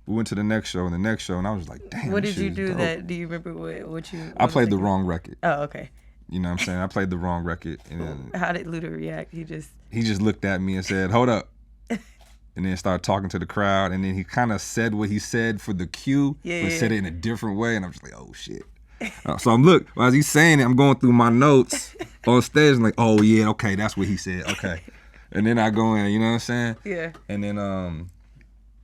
we went to the next show, and I was like, damn. What did you do that? Do you remember what you? I played the wrong record. Oh, okay. You know what I'm saying? I played the wrong record. And then how did Luda react? He just looked at me and said, hold up. And then started talking to the crowd. And then he kind of said what he said for the cue, but said it in a different way. And I'm just like, oh, shit. So as he's saying it, I'm going through my notes on stage and like, oh, yeah, okay, that's what he said. Okay. And then I go in, you know what I'm saying? Yeah. And then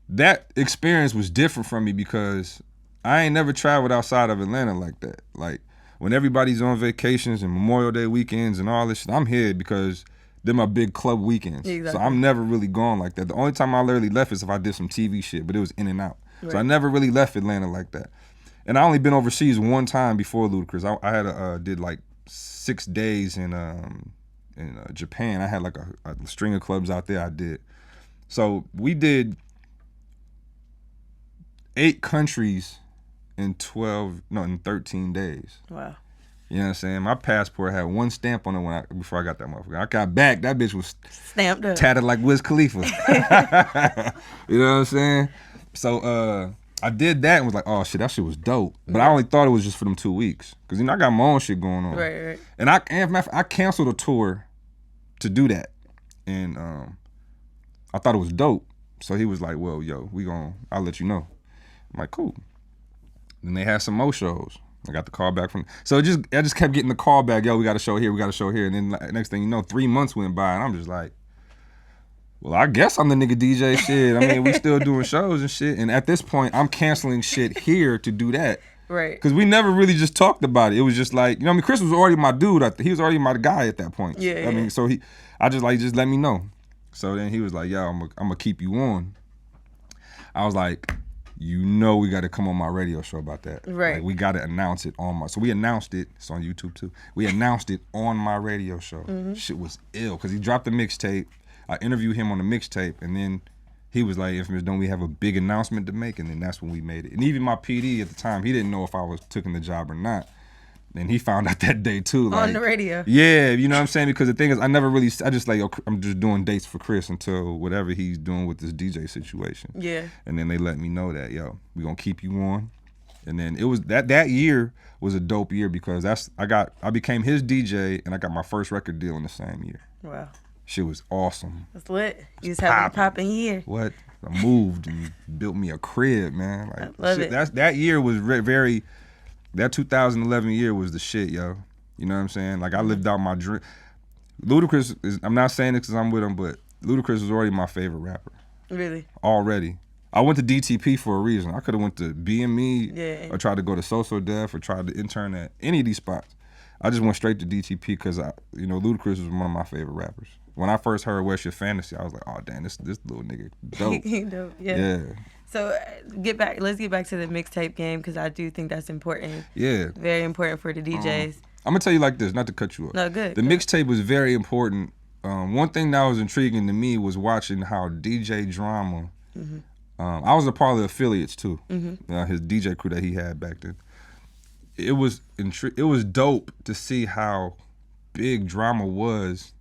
that experience was different from me because I ain't never traveled outside of Atlanta like that. Like, when everybody's on vacations and Memorial Day weekends and all this shit, I'm here because they're my big club weekends. Exactly. So I'm never really gone like that. The only time I literally left is if I did some TV shit, but it was in and out. Right. So I never really left Atlanta like that. And I only been overseas one time before Ludacris. I had did like 6 days in Japan. I had like a string of clubs out there I did. So we did 8 countries in 13 days. Wow. You know what I'm saying? My passport had one stamp on it before I got that motherfucker. I got back, that bitch was stamped up, tatted like Wiz Khalifa. You know what I'm saying? So I did that and was like, oh shit, that shit was dope. But I only thought it was just for them 2 weeks. Cause I got my own shit going on. Right. And I canceled a tour to do that. And I thought it was dope. So he was like, well, yo, I'll let you know. I'm like, cool. Then they had some more shows. I got the call back from. So I just kept getting the call back. Yo, we got a show here. We got a show here. And then next thing you know, 3 months went by, and I'm just like, well, I guess I'm the nigga DJ. Shit. I mean, we still doing shows and shit. And at this point, I'm canceling shit here to do that. Right. Because we never really just talked about it. It was just like, you know, I mean, Chris was already my dude. He was already my guy at that point. Yeah. I mean, so just let me know. So then he was like, yo, I'm gonna keep you on. I was like, you know, we got to come on my radio show about that. Right. Like, we got to announce it on my. So we announced it. It's on YouTube too. We announced it on my radio show. Mm-hmm. Shit was ill because he dropped the mixtape. I interviewed him on the mixtape, and then he was like, "Infamous, don't we have a big announcement to make?" And then that's when we made it. And even my PD at the time, he didn't know if I was taking the job or not. And he found out that day too. Like, on the radio. Yeah, you know what I'm saying? Because the thing is, I just like, I'm just doing dates for Chris until whatever he's doing with this DJ situation. Yeah. And then they let me know that, yo, we gonna keep you on. And then it was that year was a dope year because I became his DJ and I got my first record deal in the same year. Wow. Shit was awesome. That's lit. You just having a popping year. What? I moved and built me a crib, man. Like, I love it. That year was very. That 2011 year was the shit, yo. You know what I'm saying? Like, I lived out my dream. Ludacris I'm not saying it because I'm with him, but Ludacris was already my favorite rapper. Really? Already. I went to DTP for a reason. I could have went to BME or tried to go to So Def or tried to intern at any of these spots. I just went straight to DTP because, Ludacris was one of my favorite rappers. When I first heard Where's Your Fantasy, I was like, oh, damn, this little nigga dope. Dope, yeah. So let's get back to the mixtape game because I do think that's important. Yeah. Very important for the DJs. I'm going to tell you like this, not to cut you off. No, good. The mixtape was very important. One thing that was intriguing to me was watching how DJ Drama, I was a part of the affiliates too, his DJ crew that he had back then. It was dope to see how big Drama was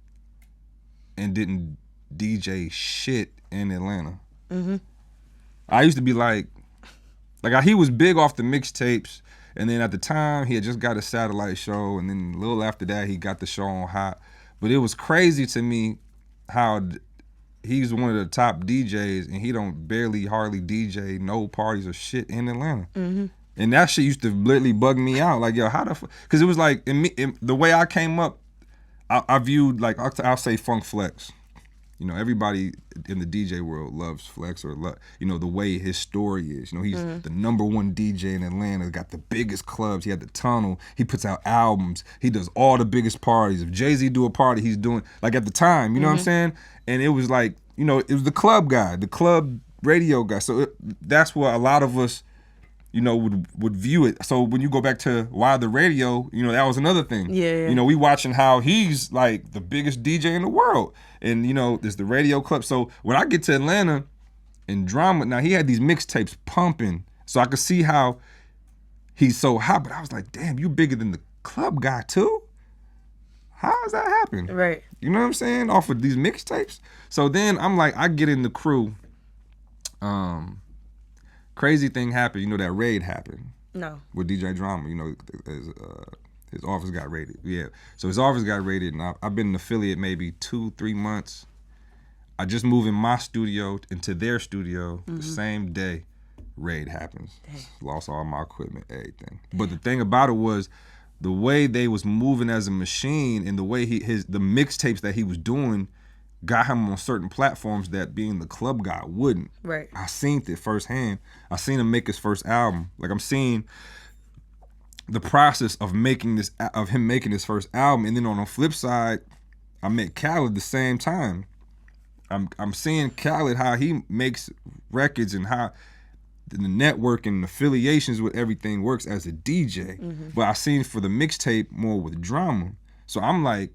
and didn't DJ shit in Atlanta. Mm-hmm. I used to be like he was big off the mixtapes, and then at the time he had just got a satellite show, and then a little after that he got the show on Hot. But it was crazy to me how he's one of the top DJs and he don't hardly DJ no parties or shit in Atlanta. Mm-hmm. And that shit used to literally bug me out. Like, yo, how the fuck? Because it was like, the way I came up, I viewed, like, I'll say Funk Flex. You know, everybody in the DJ world loves Flex or, you know, the way his story is. You know, he's the #1 DJ in Atlanta, got the biggest clubs. He had the Tunnel. He puts out albums. He does all the biggest parties. If Jay-Z do a party, he's doing, like at the time, you know what I'm saying? And it was like, you know, it was the club guy, the club radio guy. So that's what a lot of us, you know, would view it. So when you go back to why the radio, you know, that was another thing. Yeah. You know, we watching how he's like the biggest DJ in the world. And, you know, there's the radio club. So when I get to Atlanta and Drama, now he had these mixtapes pumping. So I could see how he's so hot. But I was like, damn, you bigger than the club guy too? How does that happen? Right. You know what I'm saying? Off of these mixtapes. So then I'm like, I get in the crew. Crazy thing happened, you know, that raid happened. No. With DJ Drama, you know, his office got raided. Yeah. So his office got raided, and I've been an affiliate maybe 2-3 months. I just moved in my studio into their studio the same day raid happens. Dang. Lost all my equipment, everything. But the thing about it was the way they was moving as a machine and the way the mixtapes that he was doing got him on certain platforms that being the club guy wouldn't. Right. I seen it firsthand. I seen him make his first album. Like I'm seeing the process of him making his first album, and then on the flip side, I met Khaled the same time. I'm seeing Khaled how he makes records and how the network and affiliations with everything works as a DJ. But I seen for the mixtape more with Drama. So I'm like,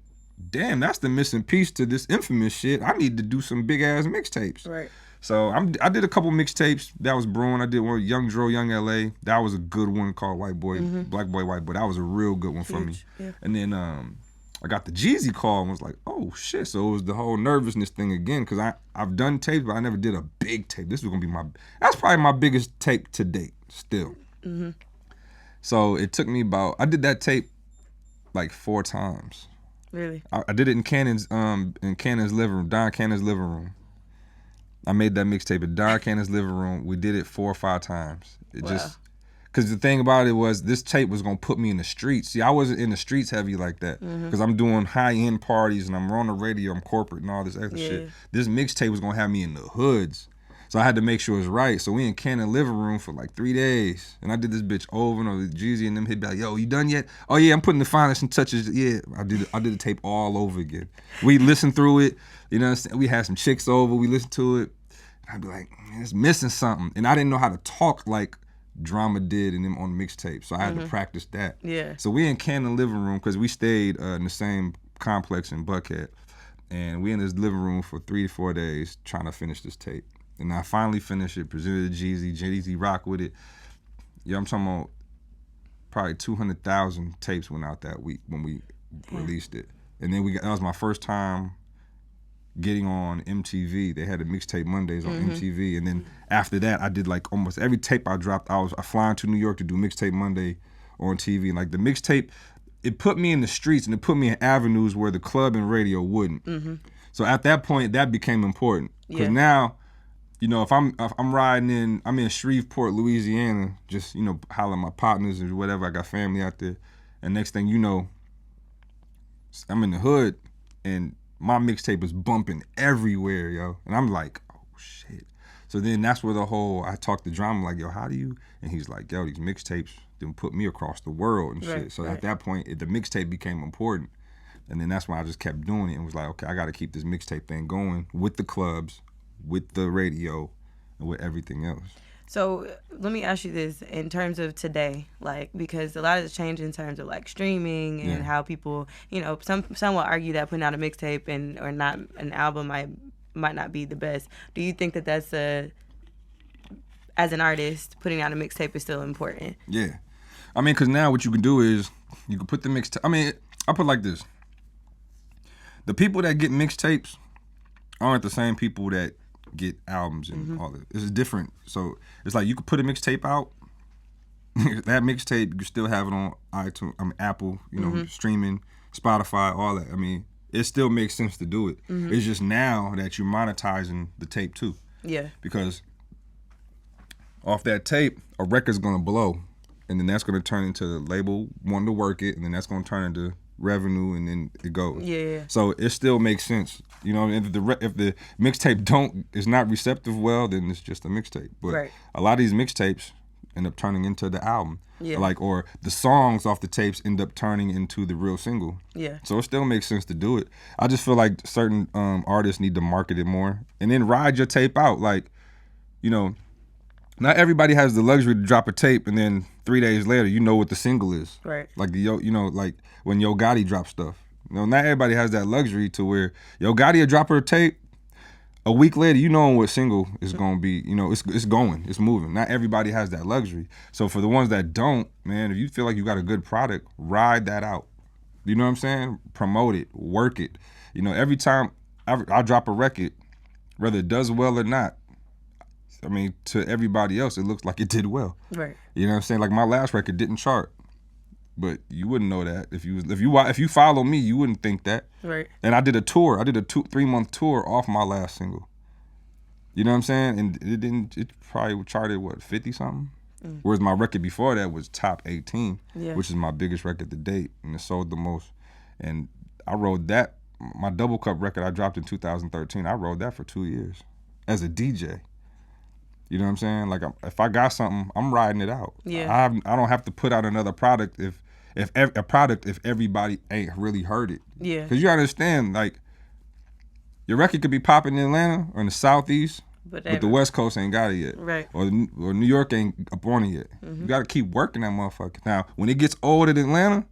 damn, that's the missing piece to this infamous shit. I need to do some big ass mixtapes. Right. So I did a couple mixtapes that was brewing. I did one, Young Dro, Young LA. That was a good one called White Boy, Black Boy, White Boy. That was a real good one for me. Yeah. And then I got the Jeezy call and was like, oh shit. So it was the whole nervousness thing again, because I've done tapes, but I never did a big tape. This was gonna be that's probably my biggest tape to date still. So it took me I did that tape like 4 times. Really? I did it in Cannon's living room, Don Cannon's living room. I made that mixtape at Don Cannon's living room. We did it 4 or 5 times. Because the thing about it was this tape was gonna put me in the streets. See, I wasn't in the streets heavy like that because I'm doing high-end parties and I'm on the radio, I'm corporate and all this extra shit. This mixtape was gonna have me in the hoods. So I had to make sure it was right. So we in Cannon living room for like 3 days. And I did this bitch over and over. Jeezy and them, he'd be like, yo, you done yet? Oh yeah, I'm putting the finishing touches. Yeah, I did the tape all over again. We listened through it. You know what I'm saying? We had some chicks over. We listened to it. I'd be like, man, it's missing something. And I didn't know how to talk like Drama did and them on the mixtape. So I had to practice that. Yeah. So we in Cannon living room because we stayed in the same complex in Buckhead. And we in this living room for 3 to 4 days trying to finish this tape. And I finally finished it, presented to Jeezy. Jeezy rock with it. Yeah, I'm talking about probably 200,000 tapes went out that week when we released it. And then that was my first time getting on MTV. They had the Mixtape Mondays on MTV. And then after that, I did like almost every tape I dropped. I flying to New York to do Mixtape Monday on TV. And like the mixtape, it put me in the streets and it put me in avenues where the club and radio wouldn't. So at that point, that became important. Because now, you know, if I'm riding I'm in Shreveport, Louisiana, just, you know, hollering my partners or whatever. I got family out there. And next thing you know, I'm in the hood and my mixtape is bumping everywhere, yo. And I'm like, oh, shit. So then that's where I talked to Drama, like, yo, how do you? And he's like, yo, these mixtapes didn't put me across the world and shit. So at that point, the mixtape became important. And then that's when I just kept doing it and was like, okay, I got to keep this mixtape thing going with the clubs, with the radio, and with everything else. So let me ask you this in terms of today, like, because a lot of the change in terms of like streaming and how people, you know, some will argue that putting out a mixtape or not an album might not be the best. Do you think that that's as an artist, putting out a mixtape is still important? Yeah. I mean, because now what you can do is you can put the mixtape. I mean, I'll put it like this. The people that get mixtapes aren't the same people that get albums and all that. It's different. So it's like you could put a mixtape out. That mixtape, you can still have it on iTunes, Apple, you know, streaming, Spotify, all that. I mean, it still makes sense to do it. It's just now that you're monetizing the tape too. Yeah. Because off that tape, a record's gonna blow. And then that's gonna turn into the label wanting to work it, and then that's gonna turn into revenue, and then it goes. Yeah. So it still makes sense. You know, if the mixtape is not receptive well, then it's just a mixtape. But a lot of these mixtapes end up turning into the album. Yeah. Like, or the songs off the tapes end up turning into the real single. Yeah. So it still makes sense to do it. I just feel like certain artists need to market it more and then ride your tape out. Like, you know, not everybody has the luxury to drop a tape and then 3 days later you know what the single is. Right. Like like when Yo Gotti drops stuff. You know, not everybody has that luxury to where Yo Gotti will drop her tape. A week later, you know what single is going to be. You know, it's going, it's moving. Not everybody has that luxury. So for the ones that don't, man, if you feel like you got a good product, ride that out. You know what I'm saying? Promote it, work it. You know, every time I drop a record, whether it does well or not, I mean, to everybody else, it looks like it did well. Right. You know what I'm saying? Like my last record didn't chart. But you wouldn't know that if you follow me, you wouldn't think that. Right. And I did a tour. I did a 3-month tour off my last single. You know what I'm saying? And it didn't. It probably charted 50 something. Whereas my record before that was top 18, which is my biggest record to date, and it sold the most. And I rode that. My Double Cup record I dropped in 2013. I rode that for 2 years as a DJ. You know what I'm saying? Like if I got something, I'm riding it out. Yeah. I don't have to put out another product if everybody ain't really heard it. Yeah. Because you understand, like, your record could be popping in Atlanta or in the Southeast, but the West Coast ain't got it yet. Right. Or New York ain't up on it yet. You got to keep working that motherfucker. Now, when it gets older than Atlanta,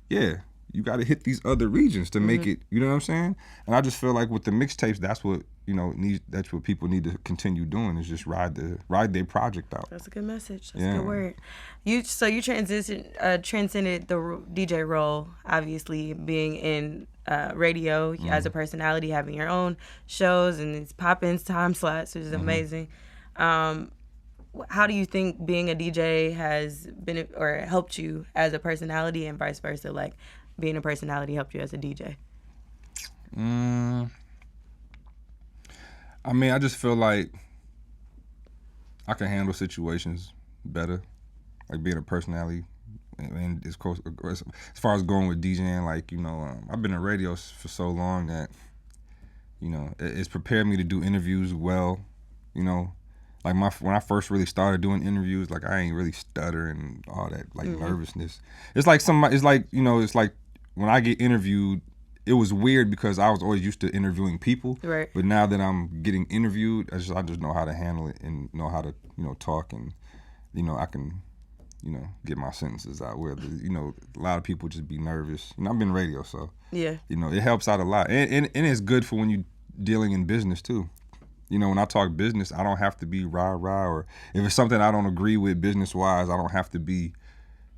yeah, you got to hit these other regions to make it, you know what I'm saying? And I just feel like with the mixtapes, that's what, that's what people need to continue doing is just ride their project out. That's a good message. That's a good word. You transcended the DJ role, obviously being in radio as a personality, having your own shows and these pop-ins, time slots, which is amazing. How do you think being a DJ has been or helped you as a personality and vice versa? Like being a personality helped you as a DJ? I mean, I just feel like I can handle situations better, like being a personality. And as far as going with DJing, like, I've been in radio for so long that, it's prepared me to do interviews well, Like when I first really started doing interviews, like I ain't really stutter and all that, like nervousness. It's like when I get interviewed, it was weird because I was always used to interviewing people. Right. But now that I'm getting interviewed, I just know how to handle it and know how to, talk and, I can, get my sentences out where, a lot of people just be nervous. I've been radio, so, yeah, it helps out a lot. And it's good for when you dealing in business too. When I talk business, I don't have to be rah-rah, or if it's something I don't agree with business-wise, I don't have to be,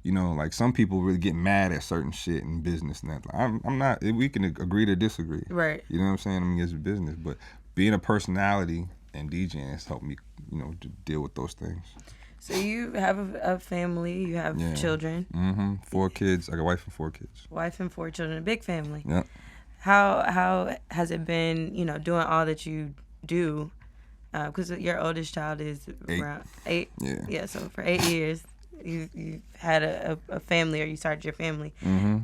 like some people really get mad at certain shit in business. And that. I'm not, we can agree to disagree. Right. You know what I'm saying? I mean, it's business. But being a personality and DJing has helped me, to deal with those things. So you have a family, you have children. 4 kids. I got a wife and 4 kids. Wife and 4 children, a big family. Yeah. How has it been, doing all that you do? Because your oldest child is 8. around 8. Yeah. So for 8 years, you've had a family, or you started your family.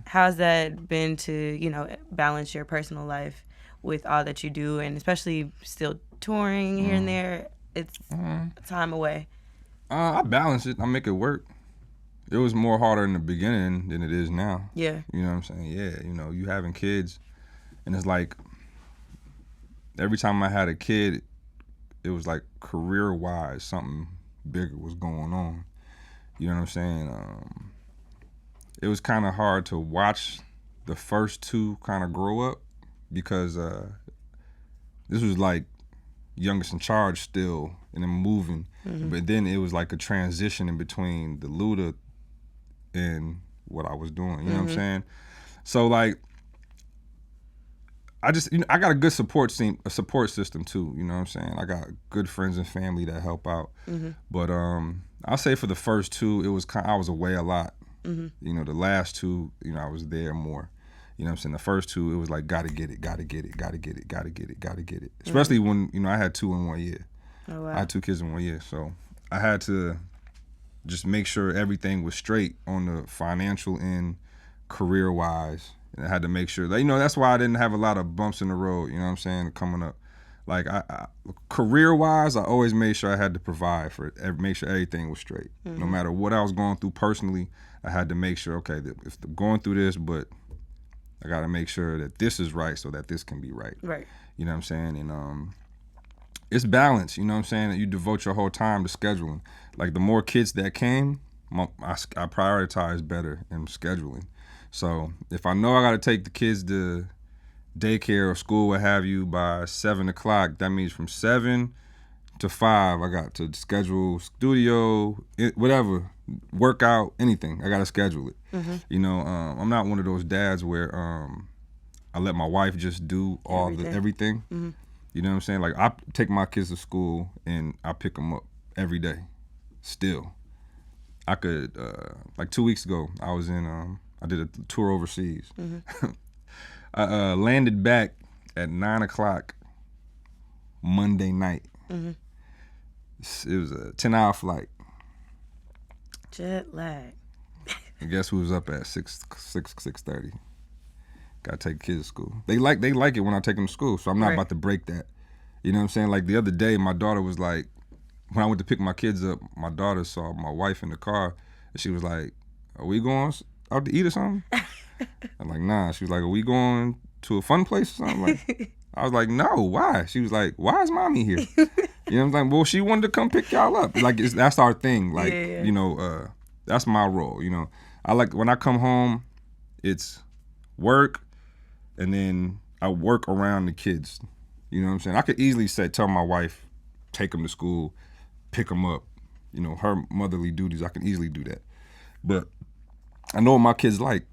How's that been to, balance your personal life with all that you do, and especially still touring here and there? It's time away. I balance it. I make it work. It was more harder in the beginning than it is now. Yeah. You know what I'm saying? Yeah. You having kids, and it's like every time I had a kid, it was like career-wise, something bigger was going on. You know what I'm saying? It was kind of hard to watch the first 2 kind of grow up because this was like youngest in charge still, and then moving. But then it was like a transition in between the Luda and what I was doing. You know what I'm saying? So like, I just, I got a good support system too. You know what I'm saying? I got good friends and family that help out. But I'll say for the first 2, it was I was away a lot. The last 2, I was there more. You know what I'm saying? The first 2, it was like gotta get it. Especially when I had 2 in 1 year. Oh, wow. I had 2 kids in 1 year, so I had to just make sure everything was straight on the financial end, career-wise, And I had to make sure that, that's why I didn't have a lot of bumps in the road, you know what I'm saying, coming up. Like, I career-wise, I always made sure I had to provide for it, make sure everything was straight. No matter what I was going through personally, I had to make sure, okay, if I'm going through this, but I got to make sure that this is right so that this can be right. Right. You know what I'm saying? And it's balance, you know what I'm saying? That you devote your whole time to scheduling. Like, the more kids that came, I prioritize better in scheduling. So if I know I got to take the kids to daycare or school, what have you, by 7 o'clock, that means from 7 to 5, I got to schedule studio, whatever, workout, anything. I got to schedule it. I'm not one of those dads where I let my wife just do everything. You know what I'm saying? Like, I take my kids to school and I pick them up every day. Still, I could like 2 weeks ago, I was in I did a tour overseas. I landed back at 9 o'clock Monday night. It was a 10-hour flight. Jet lag. And guess who was up at 6:30? Got to take kids to school. They like it when I take them to school, so I'm not about to break that. You know what I'm saying? Like, the other day, my daughter was like, when I went to pick my kids up, my daughter saw my wife in the car, and she was like, "Are we going out to eat or something?" I'm like, "Nah." She was like, "Are we going to a fun place or something?" Like, I was like, "No, why?" She was like, "Why is mommy here?" You know what I'm saying? Well, she wanted to come pick y'all up. Like, that's our thing. Like, that's my role. I like when I come home, it's work, and then I work around the kids. You know what I'm saying? I could easily tell my wife, take them to school, pick them up. Her motherly duties, I can easily do that. But I know what my kids like.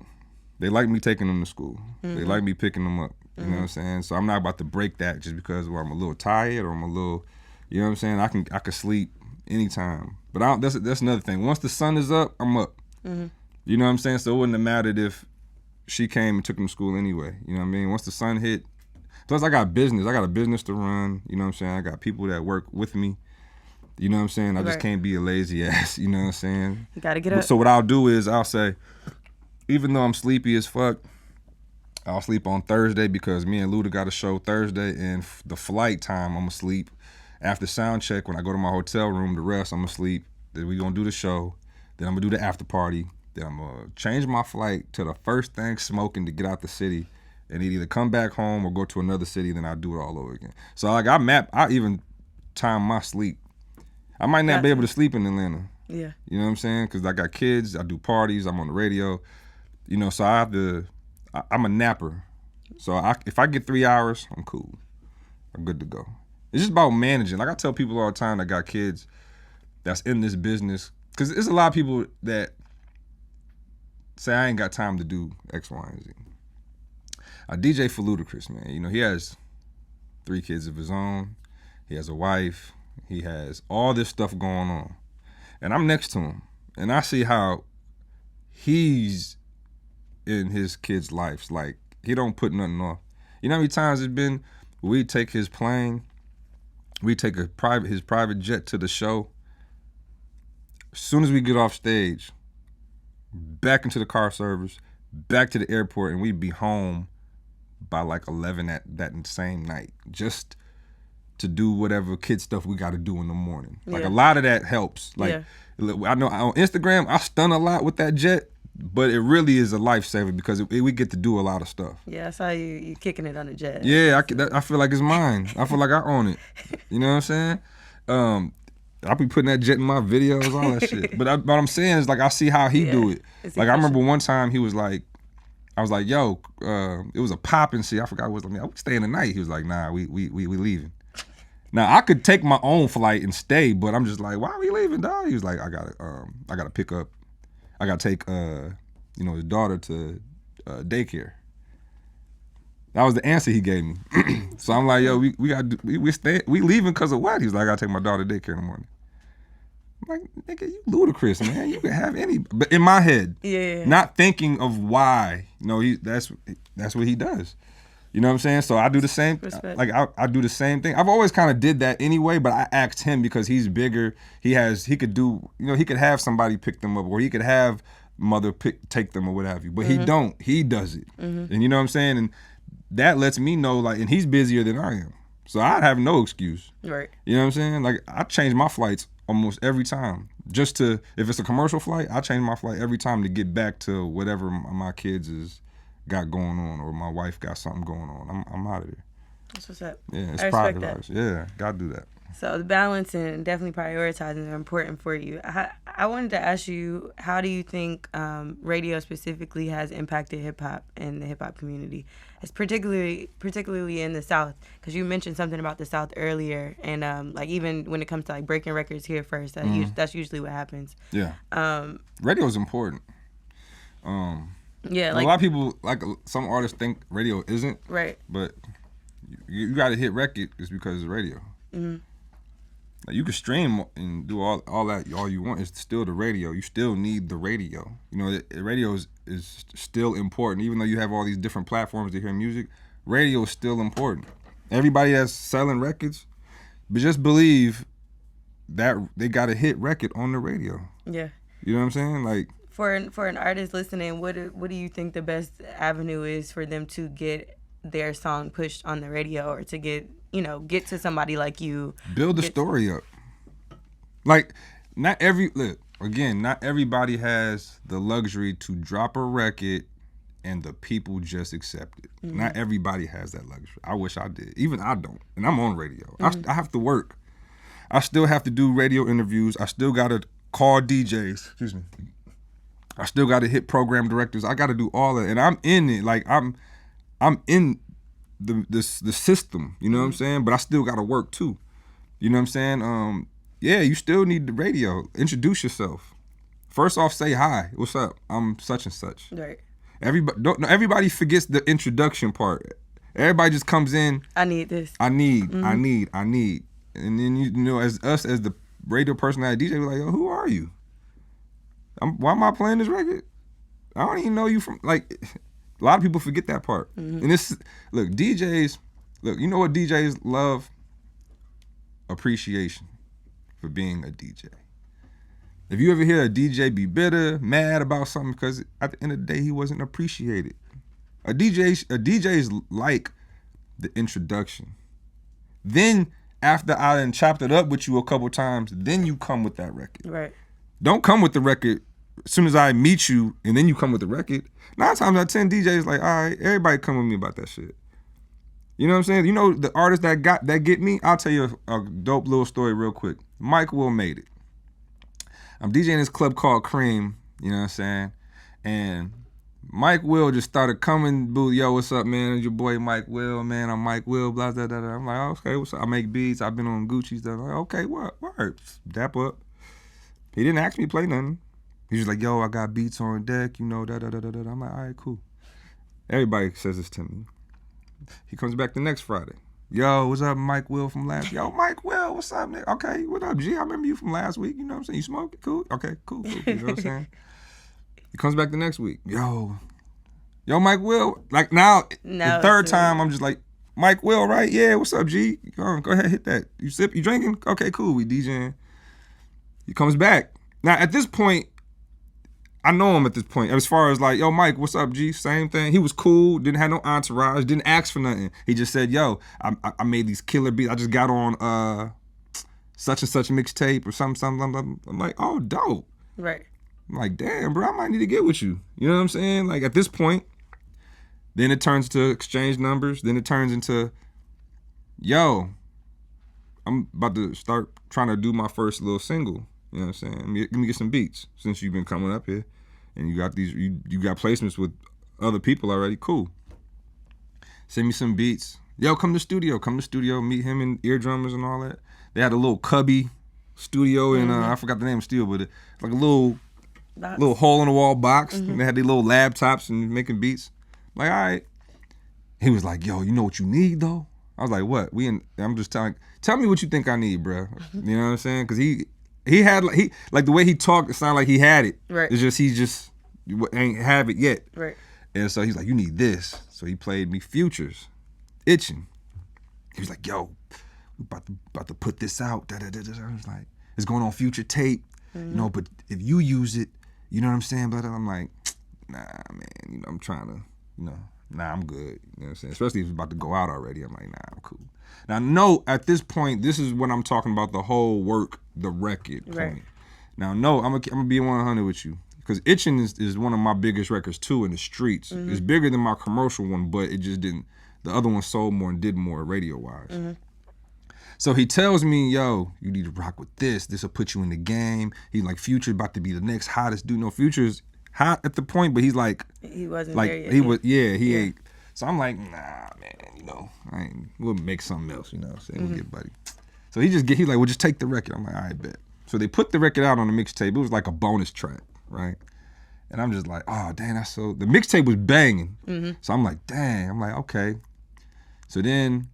They like me taking them to school. They like me picking them up. You know what I'm saying? So I'm not about to break that just because I'm a little tired or I'm a little, you know what I'm saying? I can sleep anytime. But that's another thing. Once the sun is up, I'm up. You know what I'm saying? So it wouldn't have mattered if she came and took them to school anyway. You know what I mean? Once the sun hit, plus I got business. I got a business to run. You know what I'm saying? I got people that work with me. You know what I'm saying? I just can't be a lazy ass. You know what I'm saying? You got to get up. So what I'll do is I'll say, even though I'm sleepy as fuck, I'll sleep on Thursday because me and Luda got a show Thursday, and the flight time, I'm going to sleep. After sound check, when I go to my hotel room to rest, I'm going to sleep. Then we going to do the show. Then I'm going to do the after party. Then I'm going to change my flight to the first thing smoking to get out the city and either come back home or go to another city, then I'll do it all over again. So, like, I even time my sleep. I might not be able to sleep in Atlanta. Yeah. You know what I'm saying? Because I got kids, I do parties, I'm on the radio. So I have to, I'm a napper. So if I get 3 hours, I'm cool. I'm good to go. It's just about managing. Like I tell people all the time that got kids that's in this business, because there's a lot of people that say, I ain't got time to do X, Y, and Z. I DJ for Ludacris, man. He has 3 kids of his own. He has a wife. He has all this stuff going on. And I'm next to him. And I see how he's in his kids' lives. Like, he don't put nothing off. You know how many times it's been, we take his plane, we take his private jet to the show. As soon as we get off stage, back into the car service, back to the airport, and we'd be home by like 11 that same night. Just to do whatever kid stuff we got to do in the morning. Like, a lot of that helps. Like, I know on Instagram, I stun a lot with that jet, but it really is a lifesaver because we get to do a lot of stuff. Yeah, I saw you kicking it on the jet. Yeah, I feel like it's mine. I feel like I own it. You know what I'm saying? I'll be putting that jet in my videos, all that shit. But what I'm saying is, like, I see how he do it. Like, I remember one time he was like, I was like, yo, it was a poppin' shit. I forgot what it was. We staying the night. He was like, nah, we leaving. Now, I could take my own flight and stay, but I'm just like, why are we leaving, dog? He was like, I gotta pick up, I gotta take, his daughter to daycare. That was the answer he gave me. So I'm like, yo, we leaving because of what? He was like, I gotta take my daughter to daycare in the morning. I'm like, nigga, you Ludacris, man. You can have any, but in my head, not thinking of why. That's what he does. You know what I'm saying? So I do the same. Like I do the same thing. I've always kind of did that anyway, but I asked him because he's bigger. He could do. He could have somebody pick them up, or he could have mother take them or what have you. But he don't. He does it. And you know what I'm saying? And that lets me know, like, and he's busier than I am. So I have no excuse. Right. You know what I'm saying? Like, I change my flights almost every time. Just to, if it's a commercial flight, I change my flight every time to get back to whatever my kids got going on, or my wife got something going on. I'm out of there. That's what's up. Yeah, it's I respect that. prioritized. Yeah, gotta do that. So the balance and definitely prioritizing are important for you. I wanted to ask you, how do you think radio specifically has impacted hip hop and the hip hop community? It's particularly in the South, because you mentioned something about the South earlier, and like even when it comes to like breaking records here first, that's usually what happens. Yeah. Radio is important. Yeah, like a lot of people, like some artists think radio isn't. Right. But you got to hit record is because of radio. Like, you can stream and do all that all you want. It's still the radio. You still need the radio. You know, the radio is still important. Even though you have all these different platforms to hear music, radio is still important. Everybody that's selling records, but just believe that they got a hit record on the radio. Yeah. You know what I'm saying? Like, for an artist listening, what do you think the best avenue is for them to get their song pushed on the radio, or to get to somebody like you? Build the story up. Like, not everybody has the luxury to drop a record and the people just accept it. Not everybody has that luxury. I wish I did. Even I don't. And I'm on radio. I have to work. I still have to do radio interviews. I still got to call DJs. Excuse me. I still got to hit program directors. I got to do all that. And I'm in it. Like, I'm in the system, you know what I'm saying? But I still got to work too. You know what I'm saying? Yeah, you still need the radio. Introduce yourself. First off, say hi. What's up? I'm such and such. Right. Everybody forgets the introduction part. Everybody just comes in. I need this. I need. And then as the radio personality DJ, we're like, yo, who are you? Why am I playing this record? I don't even know you from, like. A lot of people forget that part. And DJs, you know what DJs love? Appreciation for being a DJ. If you ever hear a DJ be bitter, mad about something because at the end of the day he wasn't appreciated. A DJ's like the introduction. Then after I done chopped it up with you a couple times, then you come with that record. Right. Don't come with the record as soon as I meet you and then you come with the record. 9 times out of 10, DJs like, all right, everybody come with me about that shit. You know what I'm saying? You know the artists that get me? I'll tell you a dope little story real quick. Mike Will made it. I'm DJing this club called Cream, you know what I'm saying? And Mike Will just started coming, boo, yo, what's up, man? It's your boy Mike Will, man. I'm Mike Will, blah, blah, blah, blah. I'm like, oh, okay, what's up? I make beats. I've been on Gucci stuff. Like, okay, what? Dap up. He didn't ask me to play nothing. He was like, yo, I got beats on deck, you know, da-da-da-da-da. I'm like, all right, cool. Everybody says this to me. He comes back the next Friday. Yo, what's up, Mike Will from last? Yo, Mike Will, what's up, nigga? Okay, what up, G? I remember you from last week. You know what I'm saying? You smoke it? Cool? Okay, cool. You know what I'm saying? He comes back the next week. Yo, Mike Will. Like now the third time, I'm just like, Mike Will, right? Yeah, what's up, G? Go ahead, hit that. You drinking? Okay, cool. We DJing. He comes back. Now, at this point, I know him at this point. As far as like, yo, Mike, what's up, G? Same thing. He was cool. Didn't have no entourage. Didn't ask for nothing. He just said, yo, I made these killer beats. I just got on such and such mixtape or something. I'm like, oh, dope. Right. I'm like, damn, bro, I might need to get with you. You know what I'm saying? Like, at this point, then it turns to exchange numbers. Then it turns into, yo, I'm about to start trying to do my first little single. You know what I'm saying? Let me get some beats since you've been coming up here, and you got these. You got placements with other people already. Cool. Send me some beats. Yo, come to the studio. Meet him and eardrummers and all that. They had a little cubby studio in I forgot the name of the studio, but like a little hole in the wall box. And they had these little laptops and making beats. Like, all right. He was like, yo, you know what you need though? I was like, what? I'm just telling. Tell me what you think I need, bro. You know what I'm saying? Because he had like the way he talked, it sounded like he had it. Right. It's just he just ain't have it yet. Right. And so he's like, you need this. So he played me Futures, Itching. He was like, yo, we about to put this out. I was like, it's going on Future tape. You know, but if you use it, you know what I'm saying? But I'm like, nah, man, I'm trying to, nah, I'm good. You know what I'm saying? Especially if it's about to go out already. I'm like, nah, I'm cool. Now, no, at this point, this is when I'm talking about the whole work, the record point. Right. Now, no, I'm gonna be 100 with you. Because Itchin' is one of my biggest records, too, in the streets. Mm-hmm. It's bigger than my commercial one, but it just didn't. The other one sold more and did more radio-wise. Mm-hmm. So he tells me, yo, you need to rock with this. This will put you in the game. He's like, Future about to be the next hottest dude. No, Future's hot at the point, but he's like... He wasn't like, there yet. He ain't. So I'm like, nah, man, we'll make something else, what I'm saying? We'll get buddy. So he's like, well, just take the record. I'm like, all right, bet. So they put the record out on the mixtape. It was like a bonus track, right? And I'm just like, oh, dang, that's so... The mixtape was banging. Mm-hmm. So I'm like, dang. I'm like, okay. So then,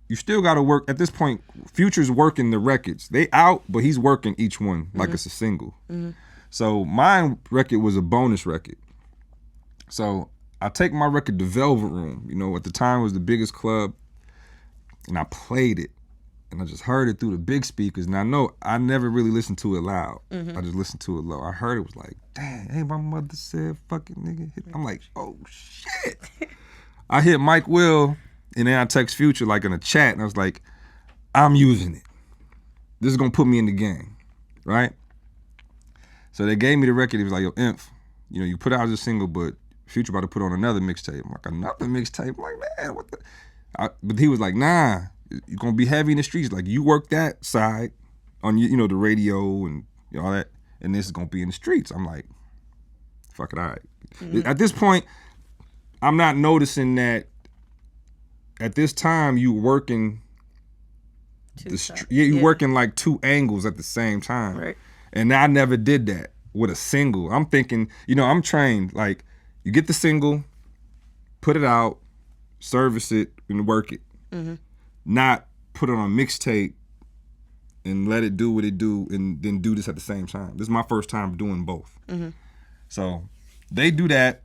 you still got to work. At this point, Future's working the records. They out, but he's working each one like it's a single. Mm-hmm. So my record was a bonus record. So I take my record to Velvet Room. At the time it was the biggest club. And I played it. And I just heard it through the big speakers. And I know I never really listened to it loud. Mm-hmm. I just listened to it low. I heard it was like, dang, hey, my mother said fucking nigga. I'm like, oh, shit. I hit Mike Will. And then I text Future like in a chat, and I was like, I'm using it. This is gonna put me in the game, right? So they gave me the record. He was like, yo, Inf, you put out a single, but Future about to put on another mixtape. I'm like, another mixtape? I'm like, man, what the? But he was like, nah, you're gonna be heavy in the streets. Like, you work that side on, the radio and all that, and this is gonna be in the streets. I'm like, fuck it, all right. Mm-hmm. At this point, I'm not noticing that. At this time, you working, working like two angles at the same time, right? And I never did that with a single. I'm thinking, I'm trained. Like, you get the single, put it out, service it, and work it. Mm-hmm. Not put it on a mixtape and let it do what it do, and then do this at the same time. This is my first time doing both. Mm-hmm. So they do that.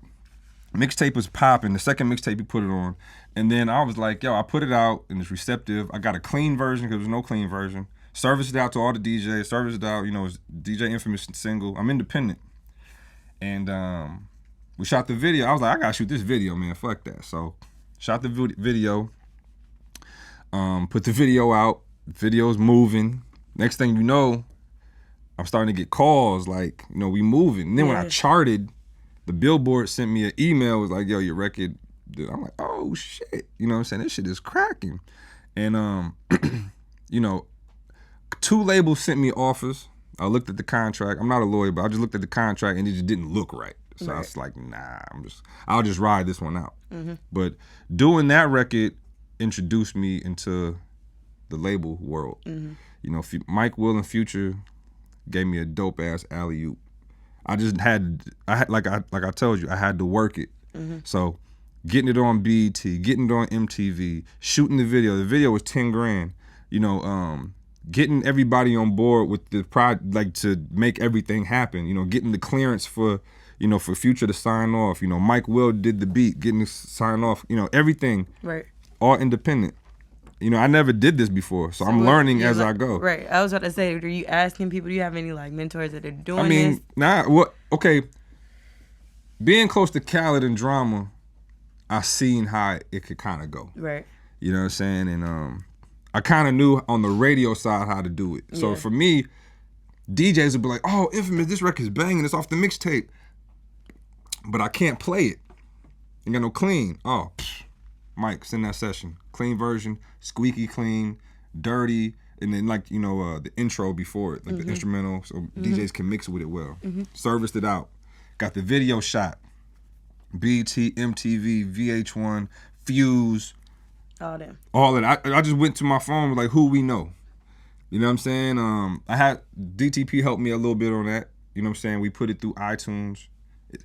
Mixtape was popping. The second mixtape, he put it on. And then I was like, yo, I put it out and it's receptive. I got a clean version because there was no clean version. Serviced it out to all the DJs. Serviced it out, it's DJ Infamous single. I'm independent. And we shot the video. I was like, I gotta shoot this video, man. Fuck that. So shot the video. Put the video out. Video's moving. Next thing you know, I'm starting to get calls like, we moving. And then when I charted, the Billboard sent me an email, was like, yo, your record. I'm like, oh shit. You know what I'm saying? This shit is cracking. And two labels sent me offers. I looked at the contract. I'm not a lawyer, but I just looked at the contract and it just didn't look right. So I was like, nah, I'll just ride this one out. Mm-hmm. But doing that record introduced me into the label world. Mm-hmm. Mike Will and Future gave me a dope ass alley-oop. I had like I told you, I had to work it. Mm-hmm. So getting it on BET, getting it on MTV, shooting the video. The video was 10 grand. Getting everybody on board with the like to make everything happen. Getting the clearance for for Future to sign off. Mike Will did the beat, getting to sign off. Everything. Right. All independent. I never did this before, so I'm learning as I go. Right. I was about to say, are you asking people, do you have any like mentors that are doing this? Okay. Being close to Khaled and Drama, I seen how it could kind of go. Right. You know what I'm saying? And I kind of knew on the radio side how to do it. So for me, DJs would be like, oh, Infamous, this record's banging, it's off the mixtape. But I can't play it. Ain't got no clean. Oh, Mike, send that session. Clean version, squeaky clean, dirty, and then the intro before it, like the instrumental, so DJs can mix with it well. Mm-hmm. Serviced it out. Got the video shot. BET, MTV, VH1, Fuse. All of that. I just went to my phone with who we know. You know what I'm saying? I had DTP help me a little bit on that. You know what I'm saying? We put it through iTunes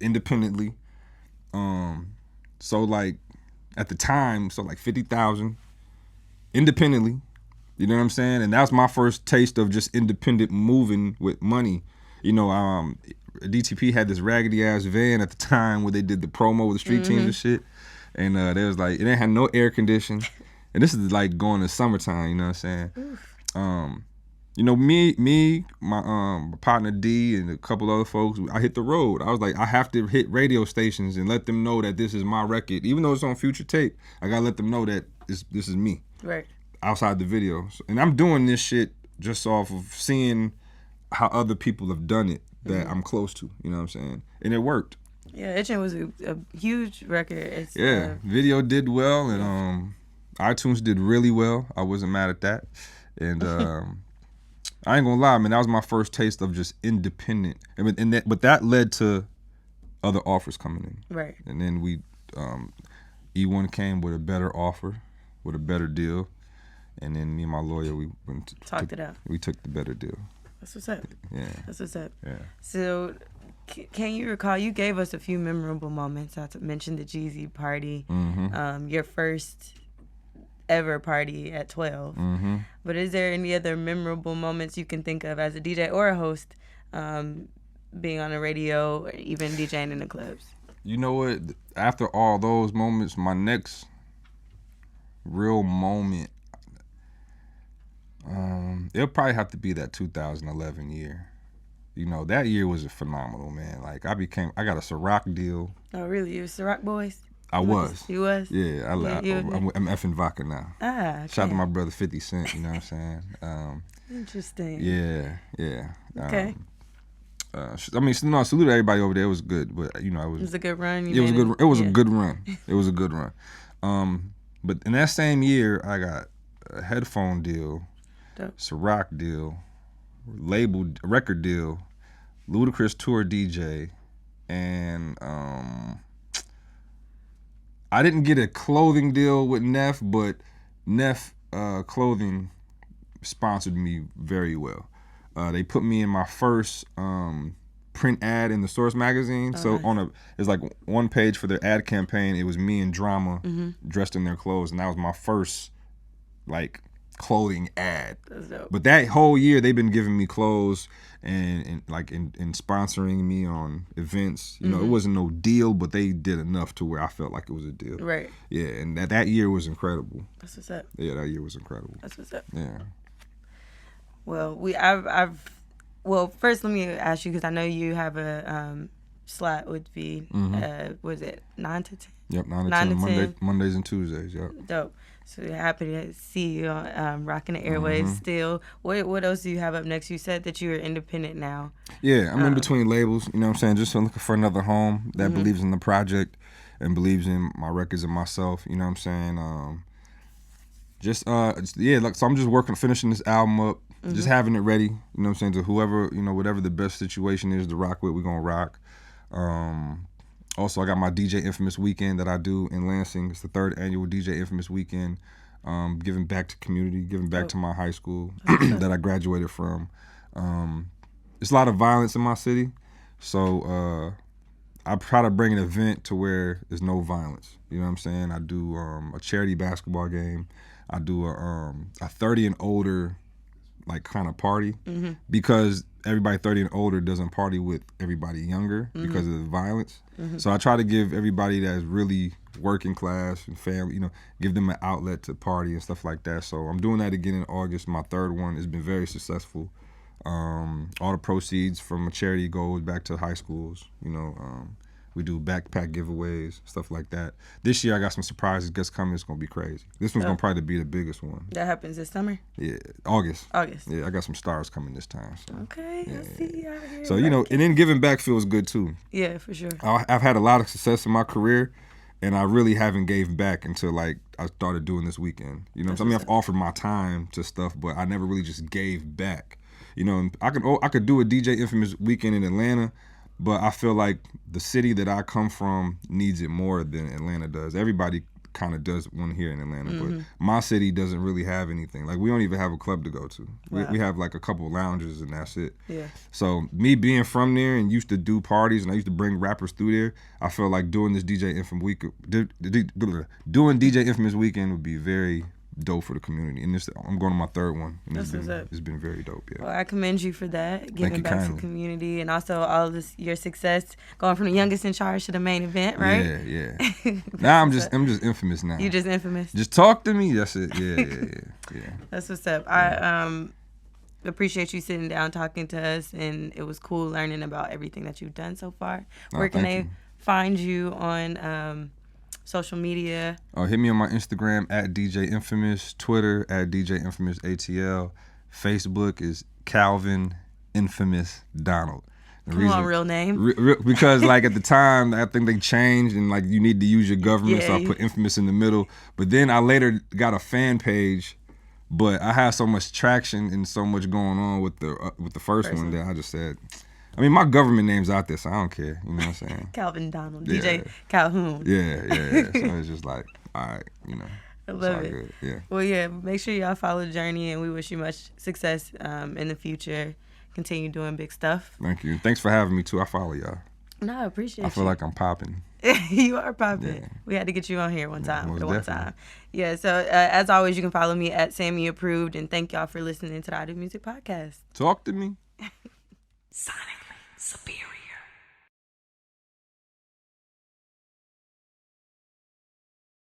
independently. So at the time, 50,000 independently. You know what I'm saying? And that was my first taste of just independent moving with money. DTP had this raggedy ass van at the time where they did the promo with the street teams and shit. And there was it didn't have no air conditioning. And this is going to summertime, you know what I'm saying? You know, me, my partner D, and a couple other folks. I hit the road. I was like, I have to hit radio stations and let them know that this is my record, even though it's on future tape. I gotta let them know that this is me, right? Outside the video, and I'm doing this shit just off of seeing how other people have done it that I'm close to. You know what I'm saying? And it worked. Yeah, Itchin' was a huge record. It's, video did well, and iTunes did really well. I wasn't mad at that, and. I ain't gonna lie, man. That was my first taste of just independent, but that led to other offers coming in. Right. And then E1 came with a better offer, with a better deal, and then me and my lawyer talked it out. We took the better deal. That's what's up. Yeah. That's what's up. Yeah. So, can you recall? You gave us a few memorable moments. I mentioned the Jeezy party. Mm-hmm. Your first ever party at 12. Mm-hmm. But is there any other memorable moments you can think of as a DJ or a host, being on the radio or even DJing in the clubs? You know what? After all those moments, my next real moment, it'll probably have to be that 2011 year. You know, that year was phenomenal, man. Like, I got a Ciroc deal. Oh, really? You was Ciroc Boys? I was. You was? Yeah, I'm effing vodka now. Ah, okay. Shout out to my brother 50 Cent, you know what I'm saying? Interesting. Yeah. Okay. Salute everybody over there. It was good, but it was a good run. It was a good run. It was a good run. But in that same year, I got a headphone deal, Dope. Ciroc deal, record deal, Ludacris tour DJ, and I didn't get a clothing deal with Neff, but Neff Clothing sponsored me very well. They put me in my first print ad in the Source magazine. So nice. It's like one page for their ad campaign. It was me and Drama dressed in their clothes, and that was my first like clothing ad. That's dope. But that whole year they've been giving me clothes and sponsoring me on events. You know, it wasn't no deal, but they did enough to where I felt like it was a deal. Right. Yeah, and that year was incredible. That's what's up. Yeah, that year was incredible. That's what's up. Yeah. Well, first let me ask you, because I know you have a slot with V. Was it 9 to 10? Yep, 9 to 10. Mondays and Tuesdays. Yep. Dope. So happy to see you rocking the airwaves still. What else do you have up next? You said that you were independent now. Yeah, I'm in between labels. You know what I'm saying? Just looking for another home that believes in the project and believes in my records and myself. You know what I'm saying? So I'm just finishing this album up. Just having it ready, you know what I'm saying, to whoever, whatever the best situation is to rock with, we're going to rock. Also, I got my DJ Infamous Weekend that I do in Lansing. It's the 3rd annual DJ Infamous Weekend, giving back to community, giving back to my high school that I graduated from. There's a lot of violence in my city, so I try to bring an event to where there's no violence. You know what I'm saying? I do a charity basketball game. I do a 30 and older like kind of party because everybody 30 and older doesn't party with everybody younger because of the violence. So I try to give everybody that's really working class and family, give them an outlet to party and stuff like that. So I'm doing that again in August. My 3rd one has been very successful. All the proceeds from a charity goes back to high schools. We do backpack giveaways, stuff like that. This year I got some surprises just coming. It's gonna be crazy. This one's gonna probably be the biggest one. That happens this summer? Yeah, August. Yeah, I got some stars coming this time. So. Okay, I see you out here. So and then giving back feels good too. Yeah, for sure. I've had a lot of success in my career, and I really haven't gave back until I started doing this weekend. I've offered my time to stuff, but I never really just gave back. I could do a DJ Infamous Weekend in Atlanta. But I feel like the city that I come from needs it more than Atlanta does. Everybody kind of does one here in Atlanta, but my city doesn't really have anything. Like, we don't even have a club to go to. Wow. We have like a couple lounges and that's it. Yeah. So me being from there and used to do parties and I used to bring rappers through there, I feel like doing this DJ Infamous Weekend would be very dope for the community, and I'm going to my 3rd one, and it's been very dope. Yeah. Well, I commend you for that, giving back to the community, and also all this your success, going from the youngest in charge to the main event, right? Yeah. Now I'm just infamous now. You just infamous. Just talk to me. That's it. Yeah. That's what's up. appreciate you sitting down talking to us, and it was cool learning about everything that you've done so far. Oh, Where can thank they you. find you on social media? Hit me on my Instagram at DJ Infamous, Twitter at DJ Infamous ATL, Facebook is Calvin Infamous Donald. Come on, real name. Because like at the time, I think they changed and like you need to use your government, Yeah, so I put Infamous in the middle. But then I later got a fan page, but I had so much traction and so much going on with the first one that I just said, I mean, my government name's out there, so I don't care. You know what I'm saying? Calvin Donald, Yeah. DJ Calhoun. Yeah. So it's just like, all right, you know. I love it. Good. Yeah. Well, yeah, make sure y'all follow Journey, and we wish you much success in the future. Continue doing big stuff. Thank you. Thanks for having me, too. I follow y'all. No, I appreciate I feel like I'm popping. You are popping. Yeah. We had to get you on here one time. most For one definitely. time. Yeah, so as always, you can follow me at Sammy Approved, and thank y'all for listening to the I Do Music Podcast. Talk to me. Sonically superior.